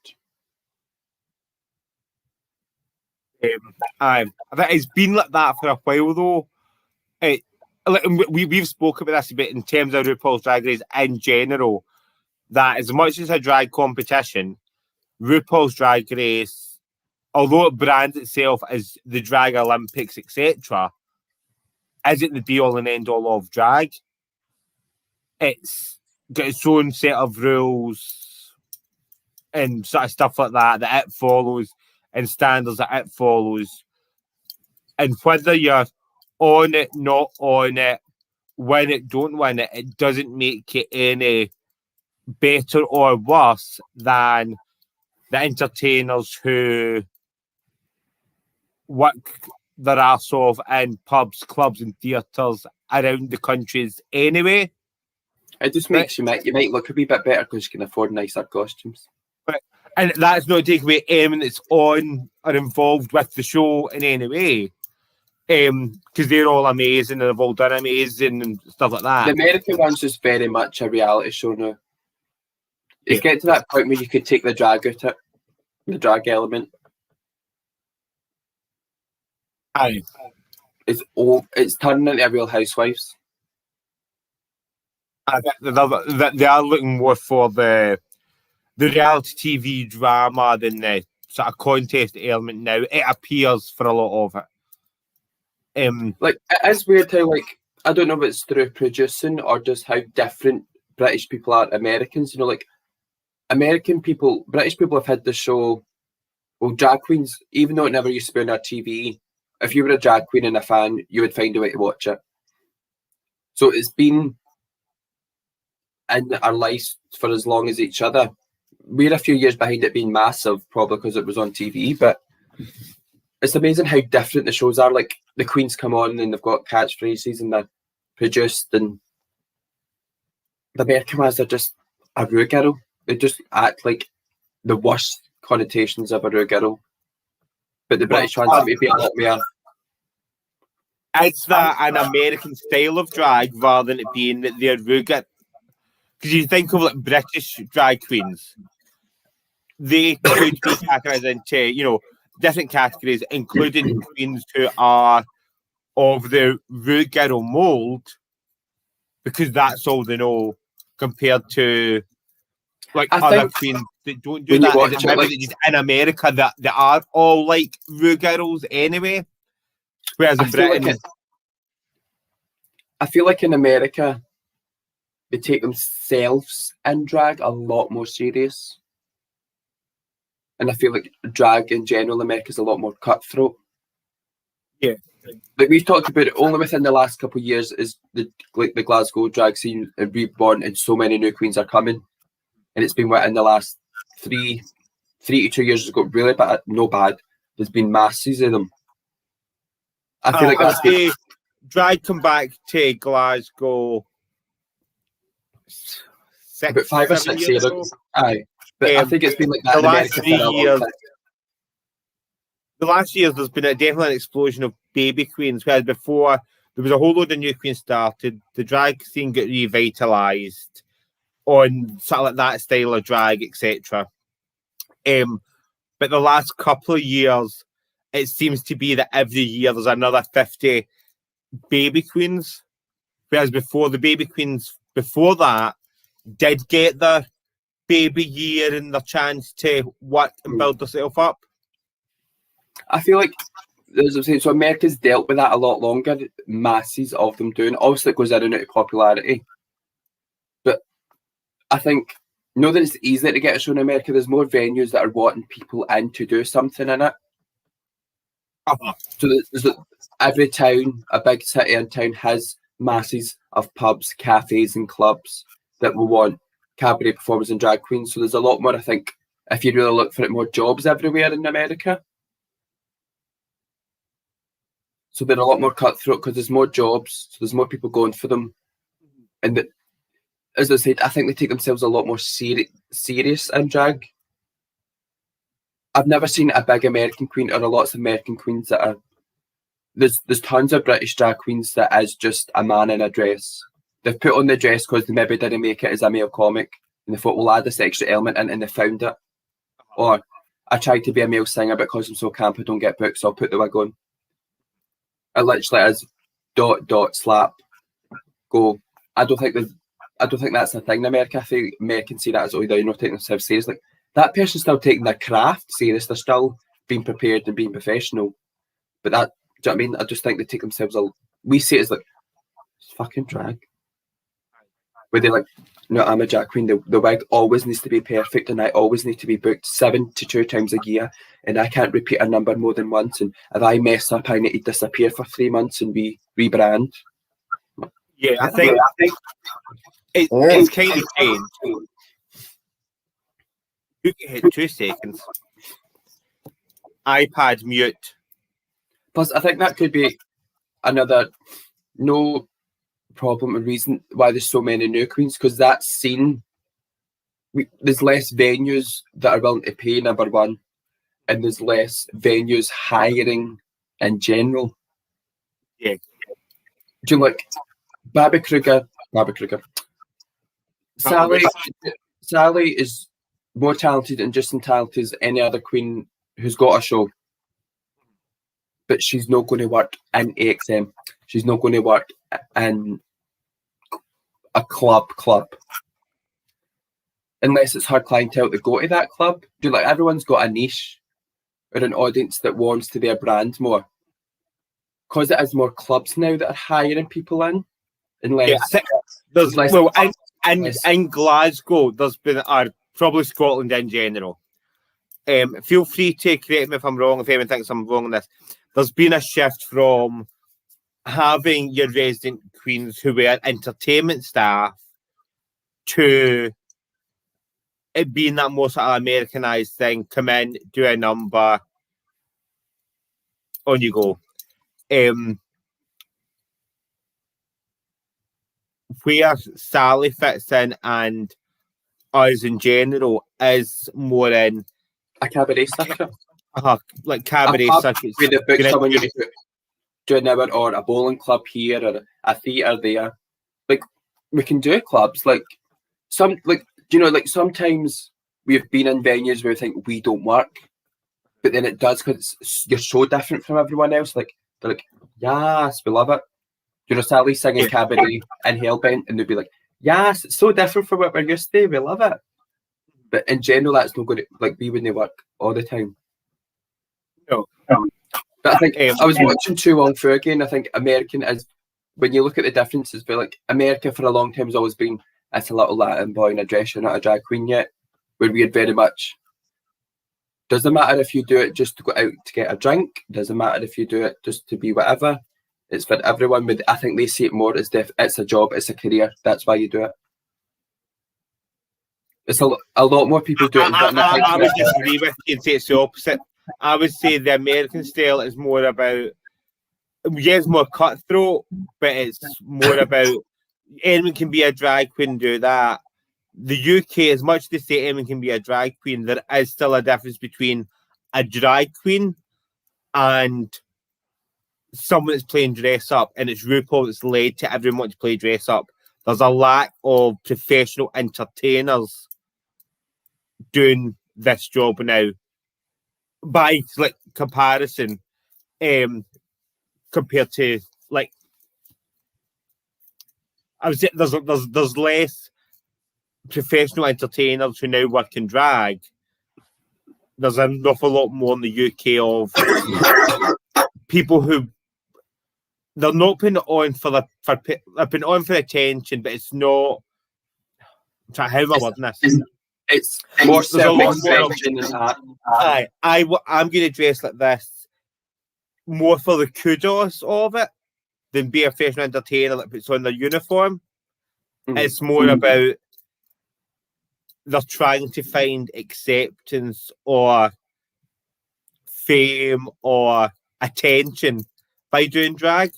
It's been like that for a while though. We've spoken about this a bit in terms of RuPaul's Drag Race in general. That as much as a drag competition, RuPaul's Drag Race, although it brands itself as the Drag Olympics, etc., isn't the be-all and end-all of drag. It's got its own set of rules and sort of stuff like that it follows and standards that it follows. And whether you're on it, not on it, win it, don't win it, it doesn't make it any better or worse than the entertainers who work their arse off in pubs, clubs and theatres around the countries anyway. It just makes you might look a wee bit better because you can afford nicer costumes. And that's not taking away anyone that's on or involved with the show in any way. because they're all amazing and they've all done amazing and stuff like that. The American one's just very much a reality show now. It's getting to that point where you could take the drag out it, the drag element. Aye. It's turning into a Real Housewives. I think they are looking more for the reality TV drama than the sort of contest element now. It appears for a lot of it. Like, it is weird how, like, I don't know if it's through producing or just how different British people are to Americans. You know, like, British people have had the show, well, drag queens, even though it never used to be on our TV, if you were a drag queen and a fan, you would find a way to watch it. So it's been in our lives for as long as each other. We're a few years behind it being massive, probably because it was on TV, but it's amazing how different the shows are. Like, the queens come on and they've got catchphrases and they're produced, and the American ones are just a rude girl. They just act like the worst connotations of a rude girl. But the British ones seem to be a lot more. It's an American style of drag rather than it being that they're rude. Because you think of like British drag queens, they could be categorized into, different categories, including queens who are of the rude girl mold, because that's all they know, compared to like other queens that don't do that. It's maybe just in America that they are all like rude girls anyway. Whereas in Britain, I feel like in America they take themselves in drag a lot more serious. And I feel like drag in general in America is a lot more cutthroat. Yeah. Like, we've talked about it only within the last couple of years is the Glasgow drag scene reborn, and so many new queens are coming. And it's been in the last 3 to 2 years, it's got really bad, no bad. There's been masses of them. I feel like that's good. Drag come back to Glasgow about 5 or 6 years ago. Aye. But I think it's been like that the in last America 3 for a long years. time. The last years, there's been definitely an explosion of baby queens, whereas before there was a whole load of new queens started. The drag scene got revitalised on sort of like that style of drag, etc. But the last couple of years, it seems to be that every year there's another 50 baby queens, whereas before the baby queens before that did get their baby year and their chance to work and build themselves up. I feel like, as I'm saying, so America's dealt with that a lot longer. Masses of them doing. Obviously, it goes in and out of popularity. But I think, that it's easier to get a show in America. There's more venues that are wanting people in to do something in it. So there's every town, a big city in town, has masses of pubs, cafes, and clubs that will want cabaret performers and drag queens. So there's a lot more, I think, if you really look for it, more jobs everywhere in America. So they're a lot more cutthroat because there's more jobs, so there's more people going for them. And as I said, I think they take themselves a lot more serious in drag. I've never seen a big American queen or lots of American queens that are... There's tons of British drag queens that is just a man in a dress. They've put on the dress because they maybe didn't make it as a male comic, and they thought, we'll add this extra element in, and they found it. Or, I tried to be a male singer because I'm so camp I don't get booked, so I'll put the wig on. It literally is ... slap, go. I don't think that's a thing in America. I think Americans see that as, they're not taking themselves seriously. Like, that person's still taking their craft serious. They're still being prepared and being professional. But that, do you know what I mean? I just think they take themselves we see it as like, it's fucking drag. Where they're like, no, I'm a drag queen. The wig always needs to be perfect, and I always need to be booked 72 times a year, and I can't repeat a number more than once. And if I mess up, I need to disappear for 3 months and rebrand. Yeah, I think it's kind of changed. You can hit 2 seconds. iPad mute. Plus, I think that could be another no problem and reason why there's so many new queens, because that scene, there's less venues that are willing to pay, number one, and there's less venues hiring in general. Yeah. Do you like Barbie Kruger? Sally is more talented and just as talented as any other queen who's got a show. But she's not going to work in AXM. She's not going to work in a club. Unless it's her clientele to go to that club. Do like everyone's got a niche or an audience that warms to their brand more. Because it is more clubs now that are hiring people in. Unless there's less, well in Glasgow, there's been probably Scotland in general. Feel free to correct me if I'm wrong, if anyone thinks I'm wrong on this. There's been a shift from having your resident queens who were entertainment staff to it being that more sort of Americanized thing. Come in, do a number, on you go. Where Sally fits in and us in general is more in a cabaret circuit. Like cabaret circuits. Where they book someone you do an hour, or a bowling club here, or a theatre there. Like, we can do clubs. Like, sometimes we've been in venues where we think we don't work, but then it does because you're so different from everyone else. Like, they're like, yes, we love it. Sally singing cabaret and Hellbent, and they'd be like, yes, it's so different from what we're used to. We love it. But in general, that's not going to, like, we wouldn't work all the time. No. But I think I was watching Too Long Through again. I think American is, when you look at the differences, but like America for a long time has always been, it's a little Latin boy in a dress, you're not a drag queen yet. Where we had very much, doesn't matter if you do it just to go out to get a drink, doesn't matter if you do it just to be whatever. It's for everyone. But I think they see it more as it's a job, it's a career. That's why you do it. It's a lot more people do it. I would disagree with you and say it's the opposite. I would say the American style is more about, it's more cutthroat, but it's more about anyone can be a drag queen, do that. The UK, as much as they say anyone can be a drag queen, there is still a difference between a drag queen and someone that's playing dress up, and it's RuPaul that's led to everyone wanting to play dress up. There's a lack of professional entertainers doing this job now. By like comparison, compared to like, I would say there's less professional entertainers who now work in drag. There's an awful lot more in the UK of people who they're not putting it on they're putting it on for attention, but it's not. How am I wording this? It's more self-expression than that. I'm going to dress like this more for the kudos of it than be a professional entertainer that puts on their uniform. Mm-hmm. It's more about they're trying to find acceptance or fame or attention by doing drag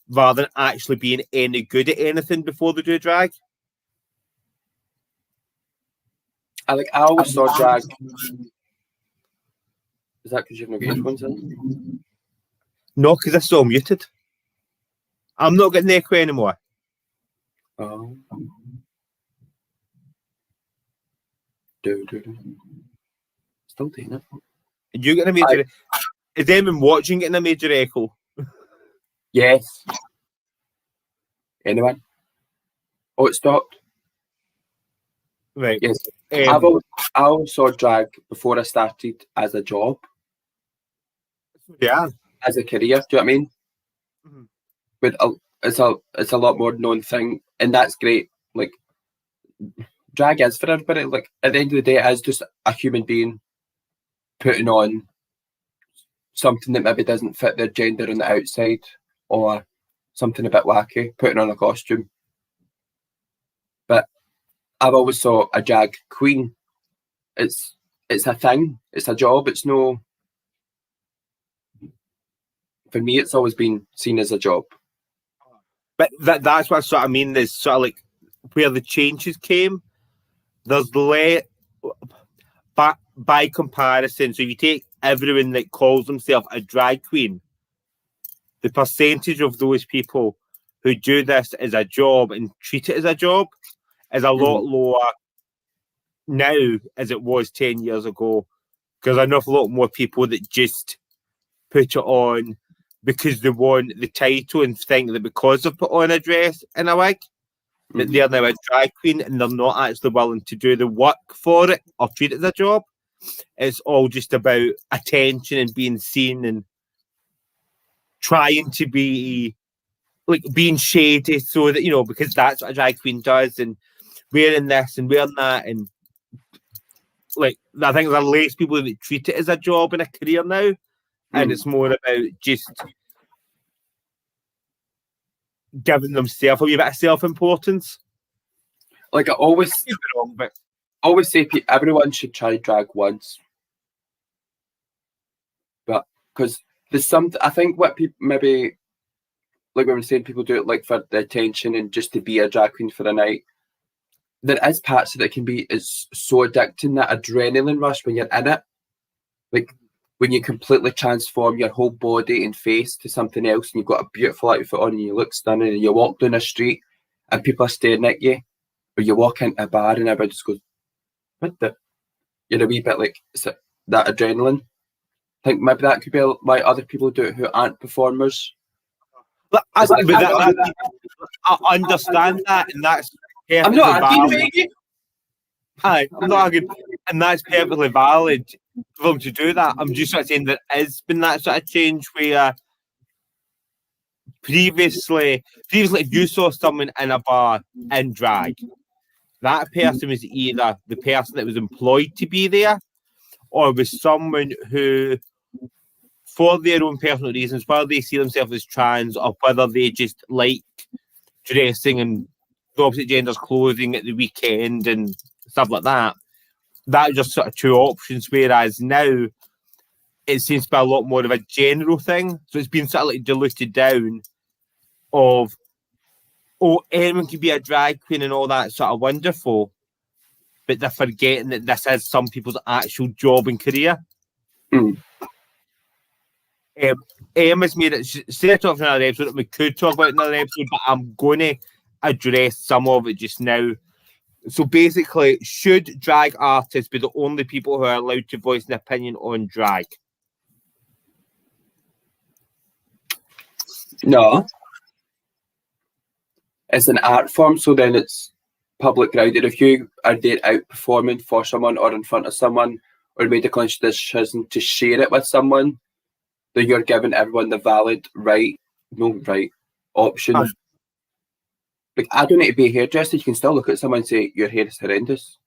rather than actually being any good at anything before they do drag. I always saw drag. Is that because you've no earphones in? No, because it's so muted. I'm not getting the echo anymore. Oh. Still doing it. You getting a major? Is anyone watching getting a major echo? Yes. Anyone? Oh, it stopped. Right. Yes. I always saw drag before I started as a job. Yeah. As a career, do you know what I mean? Mm-hmm. But it's a lot more known thing, and that's great. Like, drag is for everybody. Like, at the end of the day, it is just a human being putting on something that maybe doesn't fit their gender on the outside, or something a bit wacky, putting on a costume. But I've always saw a drag queen. It's a thing. It's a job. It's no. For me, it's always been seen as a job. But that's what I mean. There's sort of like where the changes came. There's by comparison. So if you take everyone that calls themselves a drag queen, the percentage of those people who do this as a job and treat it as a job is a lot lower now as it was 10 years ago. Because I know a lot more people that just put it on because they want the title and think that because they've put on a dress and a wig, that they're now a drag queen and they're not actually willing to do the work for it or treat it as a job. It's all just about attention and being seen and trying to be like being shady so that, you know, because that's what a drag queen does, and wearing this and wearing that. And like, I think there's less people that treat it as a job and a career now. And it's more about just giving themselves a wee bit of self-importance. Like I always say, everyone should try drag once. But because there's something, I think what people maybe, like we were saying, people do it like for the attention and just to be a drag queen for a night. There is parts that can be is so addicting, that adrenaline rush when you're in it. Like when you completely transform your whole body and face to something else, and you've got a beautiful outfit on and you look stunning, and you walk down a street and people are staring at you, or you walk into a bar and everybody just goes, what the? You're a wee bit like that adrenaline. I think maybe that could be why other people do it who aren't performers. But I understand that, and that's I'm not arguing. I'm not arguing, and that's perfectly valid for them to do that. I'm just sort of saying there has been that sort of change where previously, if you saw someone in a bar in drag, that person was either the person that was employed to be there, or was someone who, for their own personal reasons, whether they see themselves as trans or whether they just like dressing in the opposite gender's clothing at the weekend and stuff like that. That was just sort of two options, whereas now it seems to be a lot more of a general thing. So it's been sort of like diluted down of, oh, anyone can be a drag queen and all that sort of wonderful, but they're forgetting that this is some people's actual job and career. Emma's made it, set off in another episode that we could talk about in another episode, but I'm going to address some of it just now. So basically, should drag artists be the only people who are allowed to voice an opinion on drag? No. It's an art form, so then it's public grounded. If you are there out performing for someone or in front of someone, or made a conscious decision to share it with someone, then you're giving everyone the valid option. Like, I don't need to be a hairdresser. You can still look at someone and say, your hair is horrendous.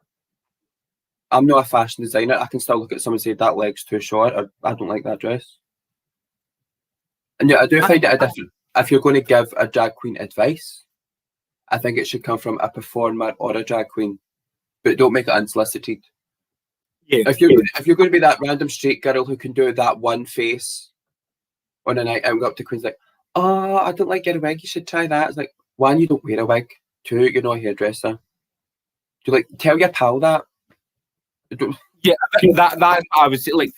I'm not a fashion designer. I can still look at someone and say, that leg's too short, or I don't like that dress. And yeah, I do find it a different. If you're going to give a drag queen advice, I think it should come from a performer or a drag queen, but don't make it unsolicited. Yeah. If you're going to be that random straight girl who can do that one face on a night out, go up to queens like, oh, I don't like your wig, you should try that. It's like, one, you don't wear a wig. Two, you're not a hairdresser. Do like tell your pal that? Yeah, that I would say, like,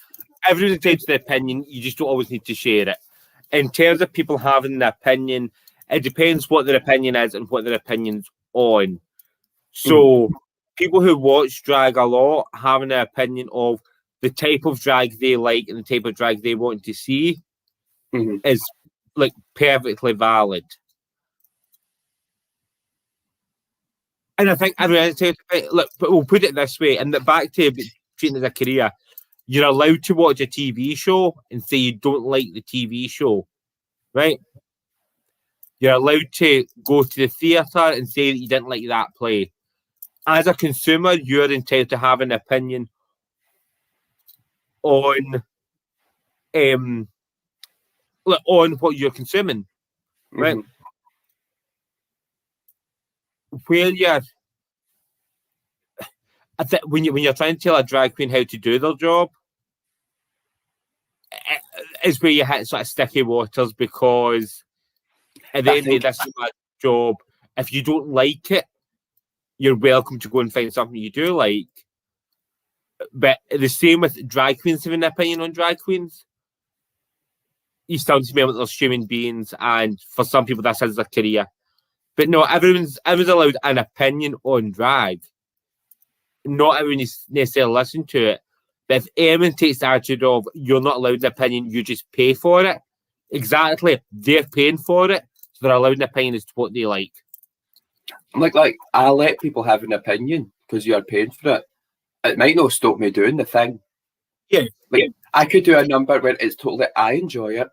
everyone's entitled to their opinion. You just don't always need to share it. In terms of people having an opinion, it depends what their opinion is and what their opinion's on. So people who watch drag a lot having an opinion of the type of drag they like and the type of drag they want to see is like perfectly valid. And I think look, we'll put it this way, and back to treating it as a career, you're allowed to watch a TV show and say you don't like the TV show, right? You're allowed to go to the theatre and say that you didn't like that play. As a consumer, you're entitled to have an opinion on what you're consuming, right? Where you're, I think when you're trying to tell a drag queen how to do their job, is where you hit sort of sticky waters, because at the end of the day, this is my job. If you don't like it, you're welcome to go and find something you do like. But the same with drag queens having an opinion on drag queens. you still need to remember that there's human beings, and for some people this is their career. But no, everyone's allowed an opinion on drag. Not everyone is necessarily listen to it. But if anyone takes the attitude of you're not allowed an opinion, you just pay for it. Exactly, they're paying for it, so they're allowed an opinion as to what they like. Like I let people have an opinion because you are paying for it. It might not stop me doing the thing. Yeah, like I could do a number where it's totally I enjoy it,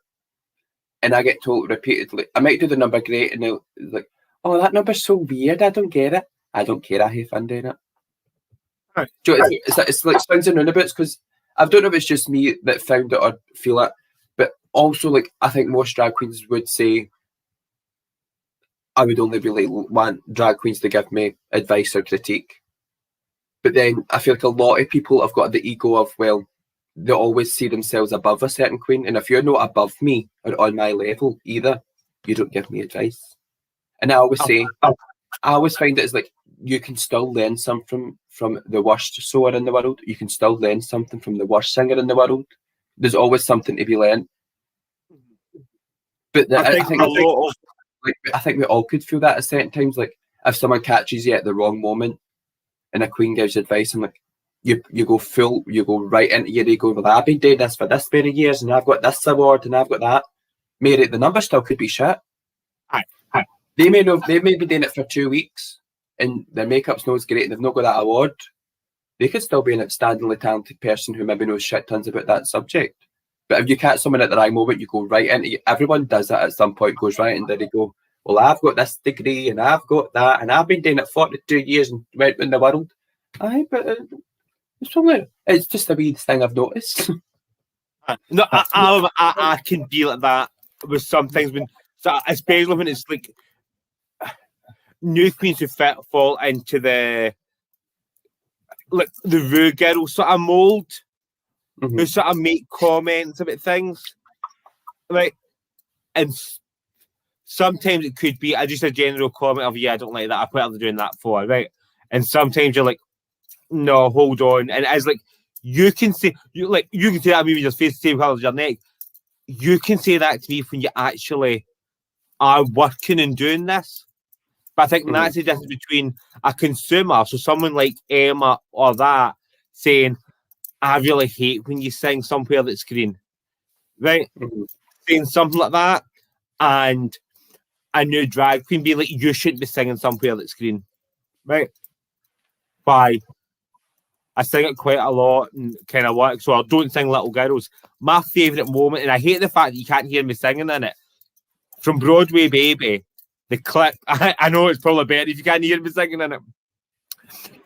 and I get told repeatedly. I might do the number great, and they're like, "Oh, that number's so weird. I don't get it." I don't care. I have fun doing it. Right. It's like swings and roundabouts because I don't know if it's just me that found it or feel it, but also like I think most drag queens would say I would only really want drag queens to give me advice or critique. But then I feel like a lot of people have got the ego of, well, they always see themselves above a certain queen. And if you're not above me or on my level either, you don't give me advice. And I always say, I always find it's like you can still learn something from the worst sewer in the world. You can still learn something from the worst singer in the world. There's always something to be learned. But I think we all could feel that at certain times. Like if someone catches you at the wrong moment and a queen gives advice, and like you go right into your ego. Well, I've been doing this for this many years, and I've got this award, and I've got that. Mary, the number still could be shit. Aye. They may be doing it for 2 weeks, and their makeup's not great, and they've not got that award. They could still be an outstandingly talented person who maybe knows shit tons about that subject. But if you catch someone at the right moment, you go right into it. Everyone does that at some point, goes right into it. They go, well, I've got this degree and I've got that and I've been doing it 42 years and went in the world. Aye, but it's just a wee thing I've noticed. No, I can be like that with some things, especially when it's like new queens who fall into the rude girl sort of mold. Mm-hmm. Who sort of make comments about things, right? And sometimes it could be just a general comment of, I don't like that. What are they doing that for, right? And sometimes you're like, no, hold on. And it's like you can say that moving your face, the same colour as your neck. You can say that to me when you actually are working and doing this. But I think that's the difference between a consumer, so someone like Emma or that, saying, I really hate when you sing somewhere that's green, right? Saying something like that, and a new drag queen being like, you shouldn't be singing somewhere that's green, right? Why? I sing it quite a lot and kind of work, so I don't sing Little Girls. My favourite moment, and I hate the fact that you can't hear me singing in it, from Broadway Baby, the clip, I know it's probably better if you can't hear me singing in it.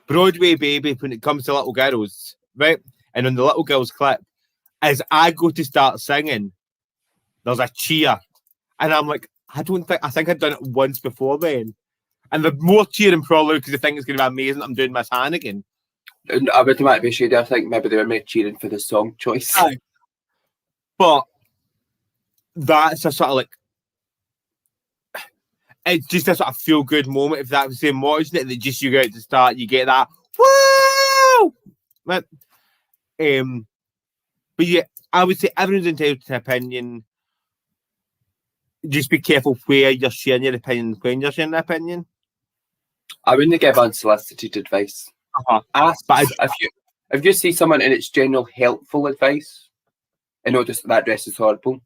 Broadway Baby, when it comes to Little Girls, right? And on the Little Girls clip, as I go to start singing, there's a cheer. And I'm like, I think I'd done it once before then. And the more cheering probably because they think it's going to be amazing I'm doing Miss Hannigan. I would might be shady. I think maybe they were made cheering for the song choice. But that's a sort of like, it's just a sort of feel good moment if that was the watching it, that just you go out to start, you get that, woo! But yeah, I would say everyone's entitled to an opinion. Just be careful where you're sharing your opinion, when you're sharing an opinion. I wouldn't give unsolicited advice. Ask, but if you see someone and it's general helpful advice, and not just that dress is horrible,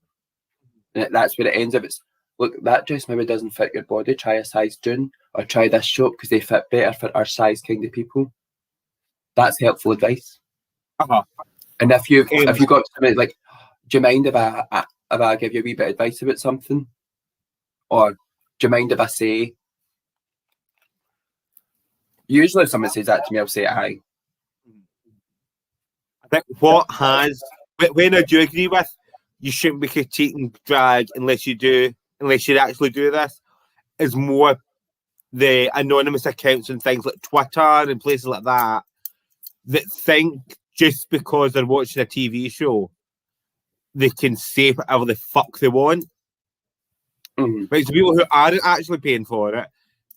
and that's where it ends. If it's, look, that dress maybe doesn't fit your body, try a size down, or try this shop because they fit better for our size kind of people. That's helpful advice. And if you got somebody like, do you mind if I give you a wee bit of advice about something, or do you mind if I say? Usually, if someone says that to me, I'll say aye. I think when I do agree with, you shouldn't be critiquing drag unless you actually do this, is more the anonymous accounts and things like Twitter and places like that think just because they're watching a TV show, they can say whatever the fuck they want. Right, so people who aren't actually paying for it,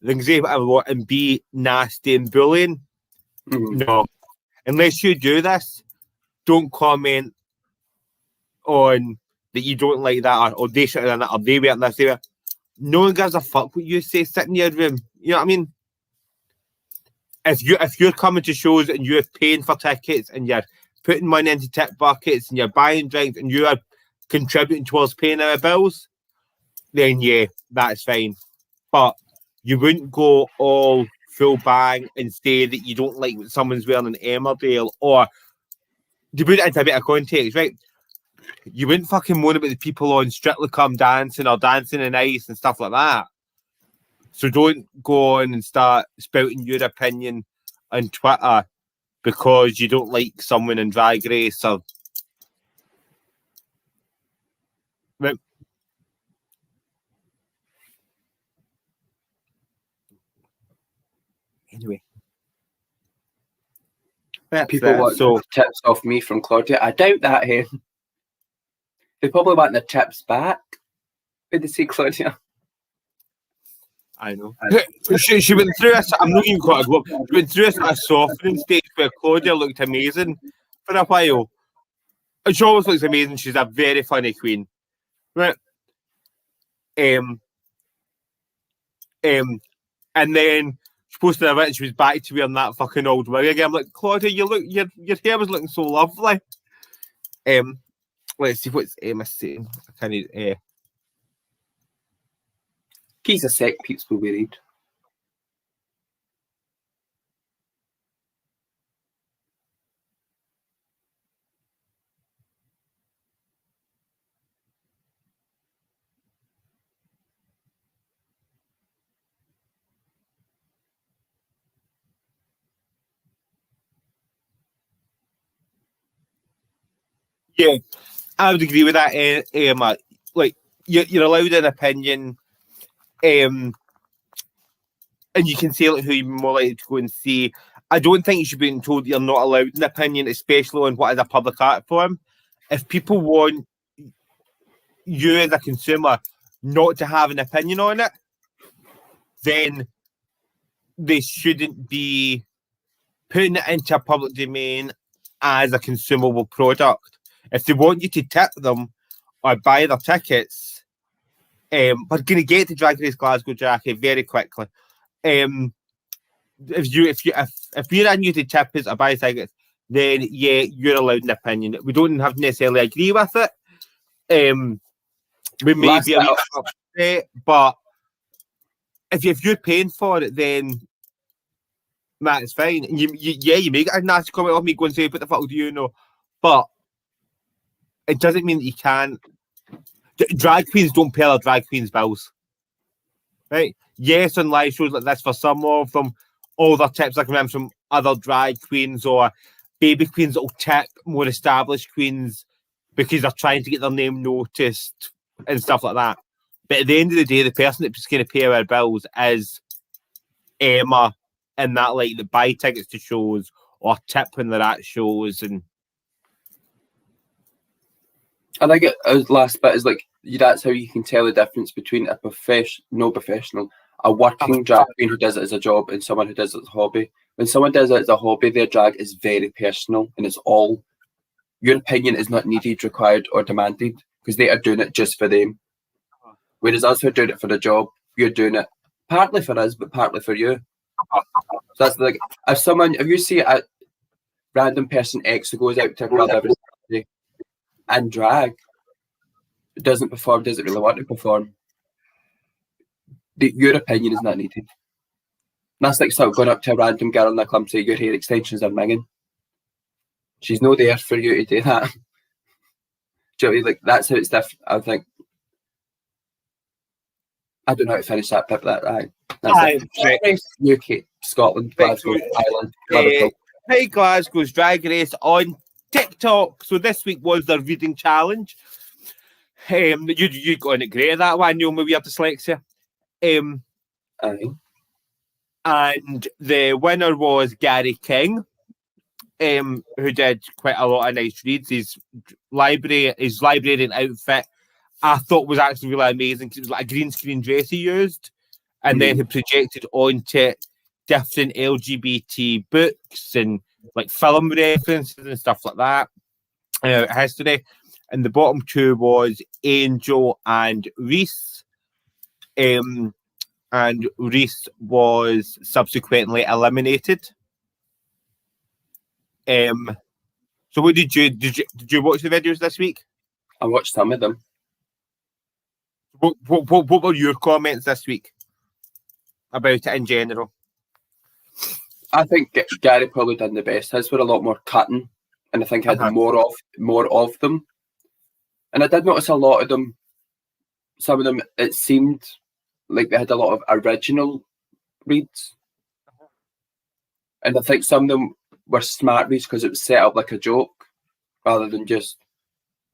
they can say whatever they want and be nasty and bullying. No. Unless you do this, don't comment on that you don't like that, or they should have done that, or they weren't this, they were. No one gives a fuck what you say sitting in your room. You know what I mean? If you're coming to shows and you're paying for tickets and you're putting money into tip buckets and you're buying drinks and you are contributing towards paying our bills, then yeah, that's fine. But you wouldn't go all full bang and say that you don't like what someone's wearing in Emmerdale, or to put it into a bit of context, right? You wouldn't fucking moan about the people on Strictly Come Dancing or Dancing on Ice and stuff like that. So don't go on and start spouting your opinion on Twitter because you don't like someone in Drag Race or... But... Anyway. People want tips off me from Claudia. I doubt that, hey. They probably want their tips back. Did they see Claudia? I know. She went through a... I'm not even quite a globe. She went through a softening stage where Claudia looked amazing for a while. And she always looks amazing. She's a very funny queen. Right. And then she posted a bit and she was back to wearing that fucking old wig again. I'm like, Claudia, your hair was looking so lovely. Let's see what's Emma saying. I can't need Keys a sec, peeps will be read. Yeah, I would agree with that, Emma. Like, you're allowed an opinion, and you can say like who you're more likely to go and see. I don't think you should be told that you're not allowed an opinion, especially on what is a public art form. If people want you as a consumer not to have an opinion on it, then they shouldn't be putting it into a public domain as a consumable product. If they want you to tip them or buy their tickets, we're going to get to Drag Race Glasgow, Jackie, very quickly. If you're new to tip us or buy tickets, then yeah, you're allowed an opinion. We don't have to necessarily agree with it. We may be a little upset, but if you're paying for it, then that's fine. And you may get a nasty comment off me going and say, "What the fuck do you know?" But it doesn't mean that you can't. Drag queens don't pay their drag queens bills, right? Yes, on live shows like this, for some of them, all their tips I can remember from other drag queens or baby queens that will tip more established queens because they're trying to get their name noticed and stuff like that. But at the end of the day, the person that's going to pay our bills is Emma and that, like, that buy tickets to shows or tip when they're at shows. And I think last bit is like, that's how you can tell the difference between a professional, a working drag queen who does it as a job and someone who does it as a hobby. When someone does it as a hobby, their drag is very personal and it's all, your opinion is not needed, required or demanded because they are doing it just for them. Whereas us who are doing it for the job, you're doing it partly for us, but partly for you. So that's like, if you see a random person X who goes out to a club every Saturday and drag, doesn't perform, doesn't really want to perform, your opinion is not needed. And that's like sort of going up to a random girl in the club and say your hair extensions are minging. She's no there for you to do that. Do you know what I mean? Like, that's how it's different. I think. I don't know how to finish that bit, but that's it. UK, Scotland, Glasgow, Ireland, Liverpool. Hey, Glasgow's Drag Race on TikTok. So this week was their reading challenge. You got in it great at that one, Neil, with your dyslexia. Aye. And the winner was Gary King, who did quite a lot of nice reads. His librarian outfit, I thought was actually really amazing because it was like a green screen dress he used, and then he projected onto different LGBT books and like film references and stuff like that, history. and the bottom two was Angel and Reese. And Reese was subsequently eliminated. So what did you watch the videos this week? I watched some of them. What were your comments this week about it in general? I think Gary probably done the best. His were a lot more cutting, and I think I had more of them. And I did notice a lot of them. Some of them, it seemed like they had a lot of original reads, and I think some of them were smart reads because it was set up like a joke, rather than just,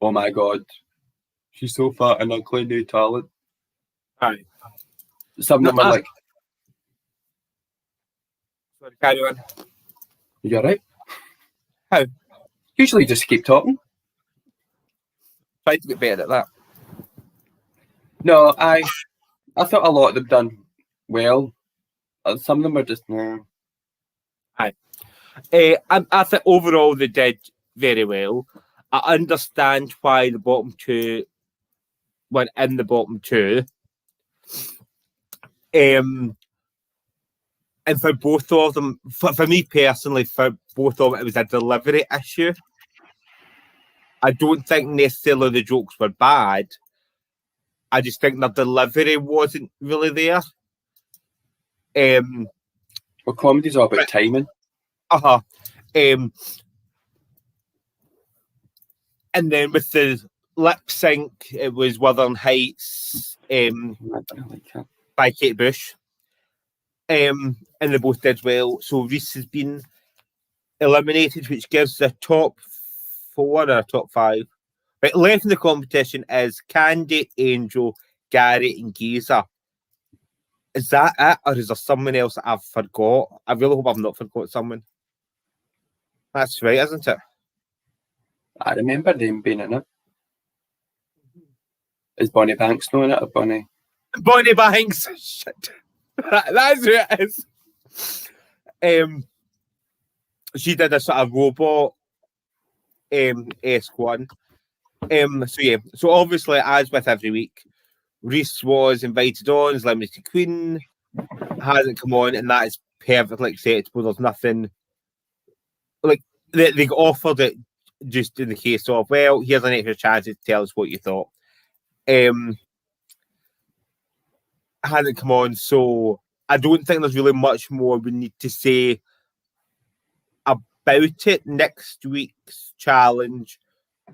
"Oh my god, she's so fat and ugly, new talent." Aye. Some of them were like, Sorry, carry on. "You alright?" How? Usually just keep talking. Try to get better at that. No, I thought a lot of them done well. Some of them were just no. Aye. I think overall they did very well. I understand why the bottom two went in the bottom two. And for both of them, for me personally, for both of them, it was a delivery issue. I don't think necessarily the jokes were bad. I just think the delivery wasn't really there. Well, comedy's all about timing. And then with the lip sync, it was Wuthering Heights by Kate Bush. And they both did well. So Reese has been eliminated, which gives the top 4 or top 5. But left in the competition is Candy, Angel, Gary, and Giza. Is that it, or is there someone else that I've forgot? I really hope I've not forgot someone. That's right, isn't it? I remember them being in it. Is Bonnie Banks not in it, or Bonnie? Bonnie Banks! Shit. That's who it is. She did a sort of robot esque one. So obviously, as with every week, Reese was invited on as Limited Queen, hasn't come on, and that is perfectly acceptable. There's nothing like they offered it just in the case of, well, here's an extra chance to tell us what you thought. Hasn't come on, so I don't think there's really much more we need to say about it. Next week's challenge,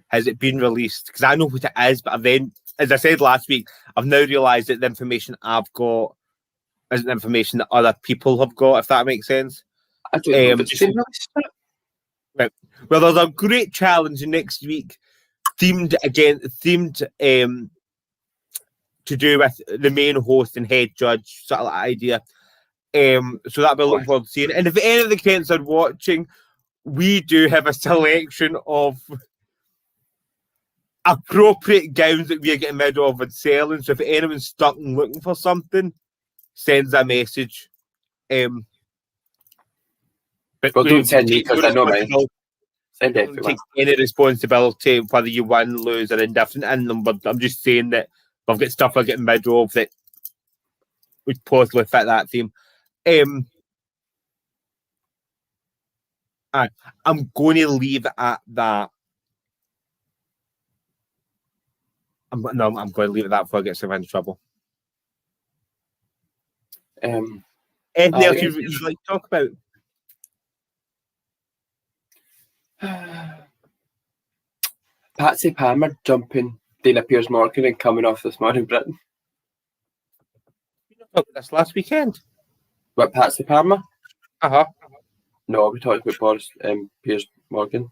has it been released? Because I know what it is, but then, as I said last week, I've now realised that the information I've got isn't information that other people have got, if that makes sense. I don't know if it's been released. Right. Well, there's a great challenge next week, themed to do with the main host and head judge sort of idea. So that'll be looking forward to seeing. And if any of the Kents are watching, we do have a selection of appropriate gowns that we are getting rid of and selling. So if anyone's stuck and looking for something, send a message. But well, don't send me because I know mine. Send everyone. Take any responsibility whether you win, lose, or indifferent in them. But I'm just saying that I've got stuff we're getting rid of that would possibly fit that theme. I'm going to leave it at that. I'm going to leave it at that before I get myself into trouble. Anything else you'd like to talk about? Patsy Palmer jumping Dana Piers Morgan and coming off This Morning Britain. We talked about this last weekend. What, Patsy Palmer? No, we talked about Piers Morgan.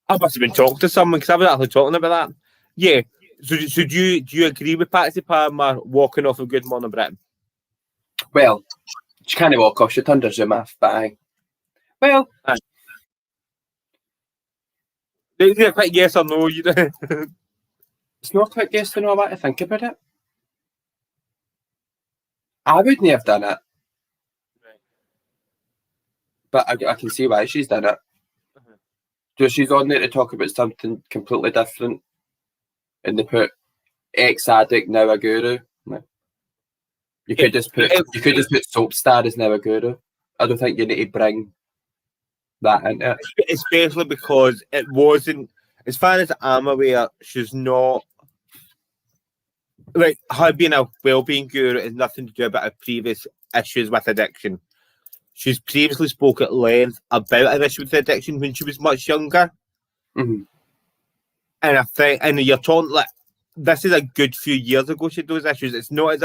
I must have been talking to someone because I was actually talking about that. Yeah. So do you agree with Patsy Palmer walking off of Good Morning Britain? Well, she can't walk off. She turned her Zoom off, but aye. Well, aye. They're quite yes or no. You know? It's not quite yes or no. What to think about it. I wouldn't have done it, but I can see why she's done it. So she's on there to talk about something completely different, and they put ex-addict, now a guru. Like, you could just put soap star as now a guru. I don't think you need to bring that into it. Especially because it wasn't, as far as I'm aware, she's not, like, her being a well-being guru has nothing to do about her previous issues with addiction. She's previously spoke at length about an issue with addiction when she was much younger. Mm-hmm. And I think, and you're talking like, this is a good few years ago she had those issues. It's not as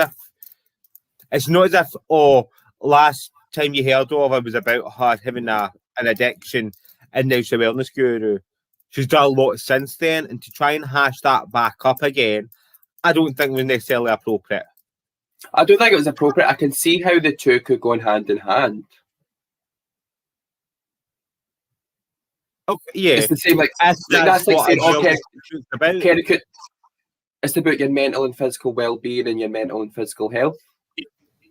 if, oh, last time you heard of her was about her having an addiction and now she's a wellness guru. She's done a lot since then, and to try and hash that back up again, I don't think was necessarily appropriate. I don't think it was appropriate. I can see how the two could go hand in hand. Okay, yeah. It's the same, like, that's like saying, okay, it's about your mental and physical well-being and your mental and physical health.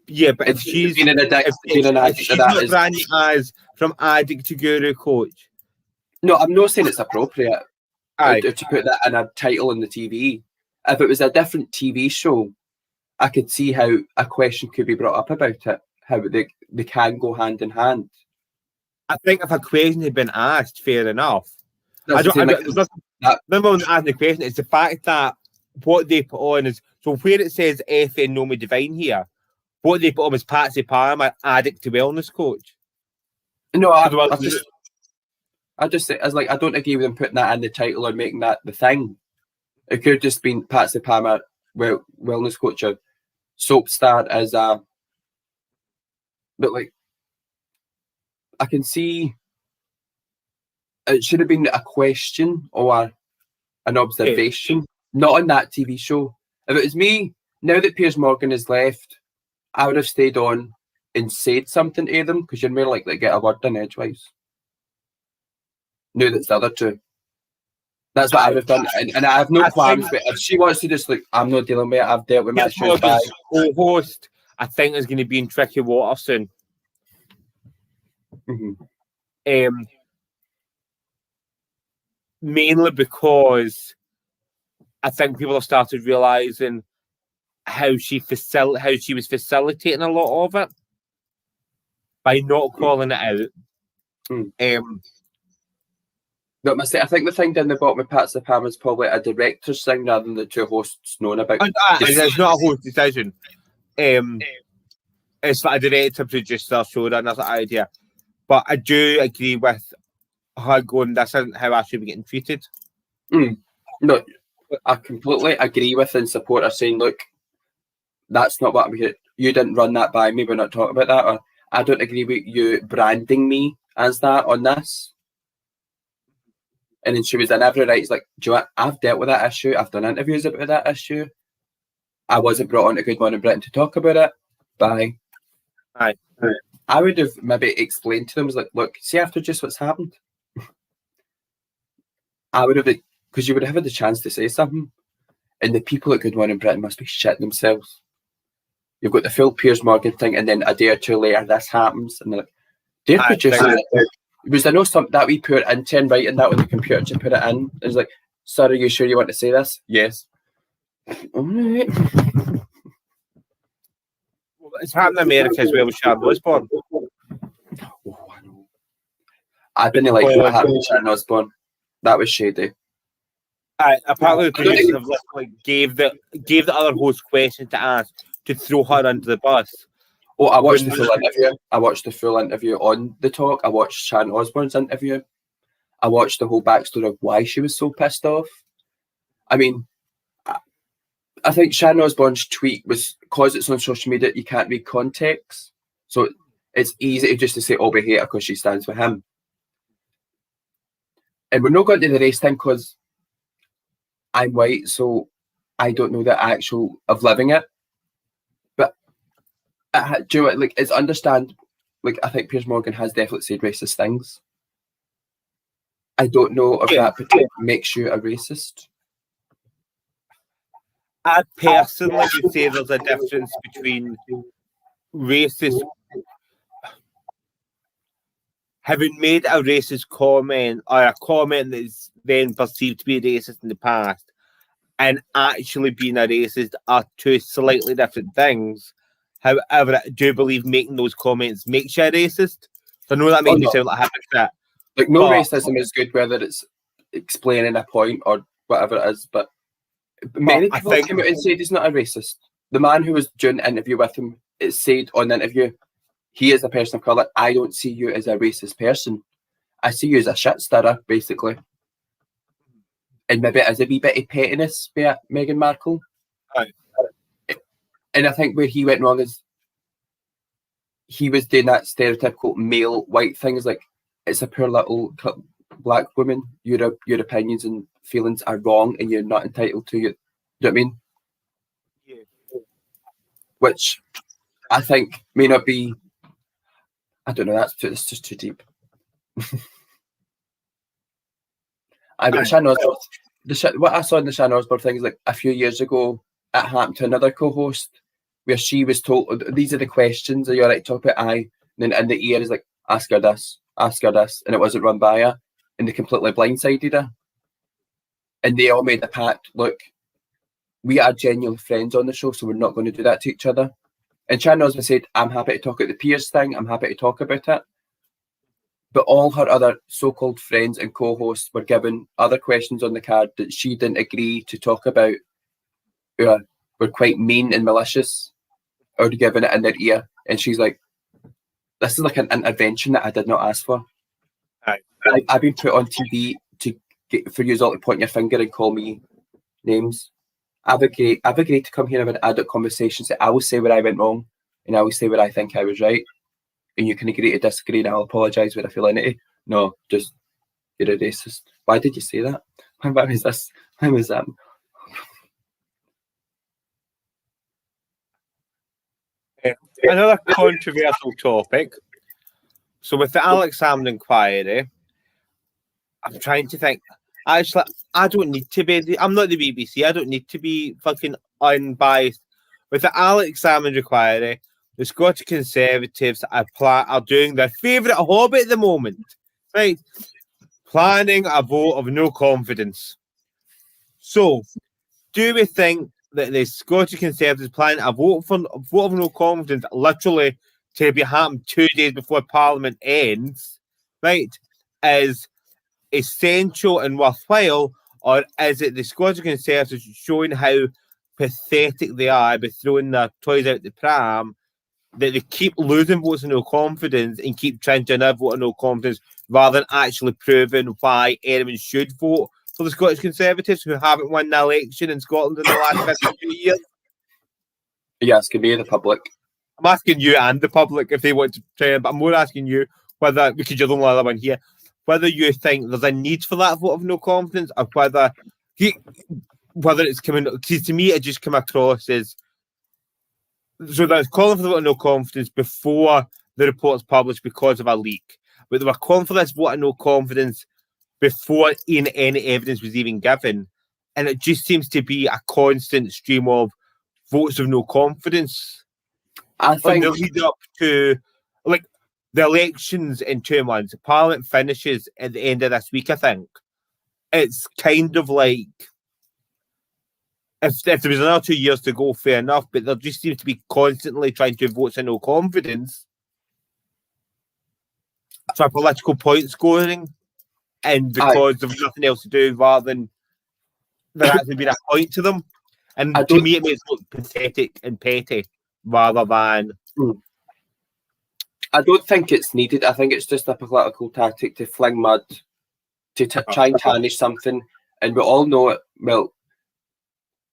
Yeah, but if she's been an addict, not branding as from addict to guru coach. No, I'm not saying it's appropriate to put that in a title on the TV. If it was a different TV show, I could see how a question could be brought up about it, how they can go hand in hand. I think if a question had been asked, fair enough. Remember when asking the question, it's the fact that what they put on is, so where it says FN Nomi Divine here, what they put on is Patsy Palmer, addict to wellness coach. No, I just say, as like, I don't agree with them putting that in the title or making that the thing. It could have just been Patsy Palmer, wellness coach, or soap star as a. But like, I can see it should have been a question or an observation, not on that TV show. If it was me, now that Piers Morgan has left, I would have stayed on and said something to them, because you're more likely to get a word in edgewise. Now that's the other two. That's what I would have done. And I have no qualms, but if she wants to just like, I'm not dealing with it, I've dealt with my issues. Co-host, I think, is going to be in tricky water soon. Mm-hmm. Mainly because I think people have started realising how she was facilitating a lot of it by not calling it out. But I think the thing down the bottom of Patsy Palmer is probably a director's thing rather than the two hosts knowing about it. It's not a host decision. It's like a director, producer, showrunner, that's the idea. But I do agree with her going, this isn't how I should be getting treated. No, I completely agree with and support her saying, look, that's not what I'm here. You didn't run that by me, we're not talking about that. Or I don't agree with you branding me as that on this. And then she was in every right. It's like, do you know what? I've dealt with that issue. I've done interviews about that issue. I wasn't brought on to Good Morning Britain to talk about it. Bye. Aye. I would have maybe explained to them, was like, look, see after just what's happened. I would have, because you would have had the chance to say something. And the people at Good Morning Britain must be shitting themselves. You've got the full Piers Morgan thing, and then a day or two later, this happens. And they're like, dear producer, was there no something that we put intern writing that on the computer to put it in? It's like, sir, are you sure you want to say this? Yes. All right. It's happened in America as well with Sharon Osbourne. I didn't like what happened with Sharon Osbourne. That was shady. Apparently, the producers have literally gave the other host questions to ask to throw her under the bus. Oh, I watched the full interview. I watched the full interview on the talk. I watched Sharon Osbourne's interview. I watched the whole backstory of why she was so pissed off. I mean, I think Sharon Osbourne's tweet was, because it's on social media, you can't read context. So it's easy just to say, oh, we hate her because she stands for him. And we're not going to the race thing because I'm white, so I don't know the actual of living it. But do you know what, like, it's understand, like, I think Piers Morgan has definitely said racist things. I don't know if that makes you a racist. I personally would say there's a difference between racist. having made a racist comment or a comment that's then perceived to be racist in the past and actually being a racist are two slightly different things. However, I do believe making those comments makes you a racist. So I know that makes me sound like a hypocrite. Like, no racism is good, whether it's explaining a point or whatever it is, but many people came out and said he's not a racist. The man who was doing an interview with him, it said on the interview, he is a person of colour. I don't see you as a racist person. I see you as a shit stirrer, basically. And maybe as a wee bit of pettiness by Meghan Markle. Right. And I think where he went wrong is he was doing that stereotypical male white thing. Is like, it's a poor little black woman. Your opinions and feelings are wrong and you're not entitled to it. Do you know what I mean? Yeah. Which I think may not be, I don't know, that's just too deep. What I saw in the Shannon Osbourne thing is like a few years ago, it happened to another co-host where she was told, these are the questions, are you all right to talk about? And then in the ear is like, ask her this, and it wasn't run by her, and they completely blindsided her. And they all made a pact, look, we are genuine friends on the show, so we're not going to do that to each other. And Shannon Osbourne said, I'm happy to talk about the Piers thing, I'm happy to talk about it. But all her other so-called friends and co-hosts were given other questions on the card that she didn't agree to talk about, were quite mean and malicious, or given it in their ear. And she's like, this is like an intervention that I did not ask for. Right. I've been put on TV for you all to point your finger and call me names. I've agreed to come here and have an adult conversation. So I will say where I went wrong, and I will say where I think I was right. And you can agree to disagree, and I'll apologise where I feel anything. No, just, you're a racist. Why did you say that? Why was this? Why was that? Another controversial topic. So with the Alex Salmond inquiry, I'm trying to think. Actually, I don't need to be. I'm not the BBC. I don't need to be fucking unbiased. With the Alex Salmond inquiry, the Scottish Conservatives are doing their favourite hobby at the moment, right? Planning a vote of no confidence. So, do we think that the Scottish Conservatives plan a vote of no confidence literally to be happening 2 days before Parliament ends, right, is essential and worthwhile, or is it the Scottish Conservatives showing how pathetic they are by throwing their toys out the pram, that they keep losing votes of no confidence and keep trying to another vote of no confidence rather than actually proving why anyone should vote for the Scottish Conservatives who haven't won the election in Scotland in the last 52 years? You're asking me, the public. I'm asking you and the public if they want to try, but I'm more asking you whether, because you're the only other one here, whether you think there's a need for that vote of no confidence, or whether it's coming. Because to me, it just came across as so that it's calling for the vote of no confidence before the report's published because of a leak, but they were calling for this vote of no confidence before any evidence was even given, and it just seems to be a constant stream of votes of no confidence. I think the lead up to like the elections in 2 months. Parliament finishes at the end of this week, I think. It's kind of like if there was another 2 years to go, fair enough, but there just seems to be constantly trying to vote of no confidence for political point scoring, and because there's nothing else to do rather than there actually being a point to them. And to me, it makes it look pathetic and petty rather than. I don't think it's needed. I think it's just a political tactic to fling mud, to try and tarnish something. And we all know it. Well,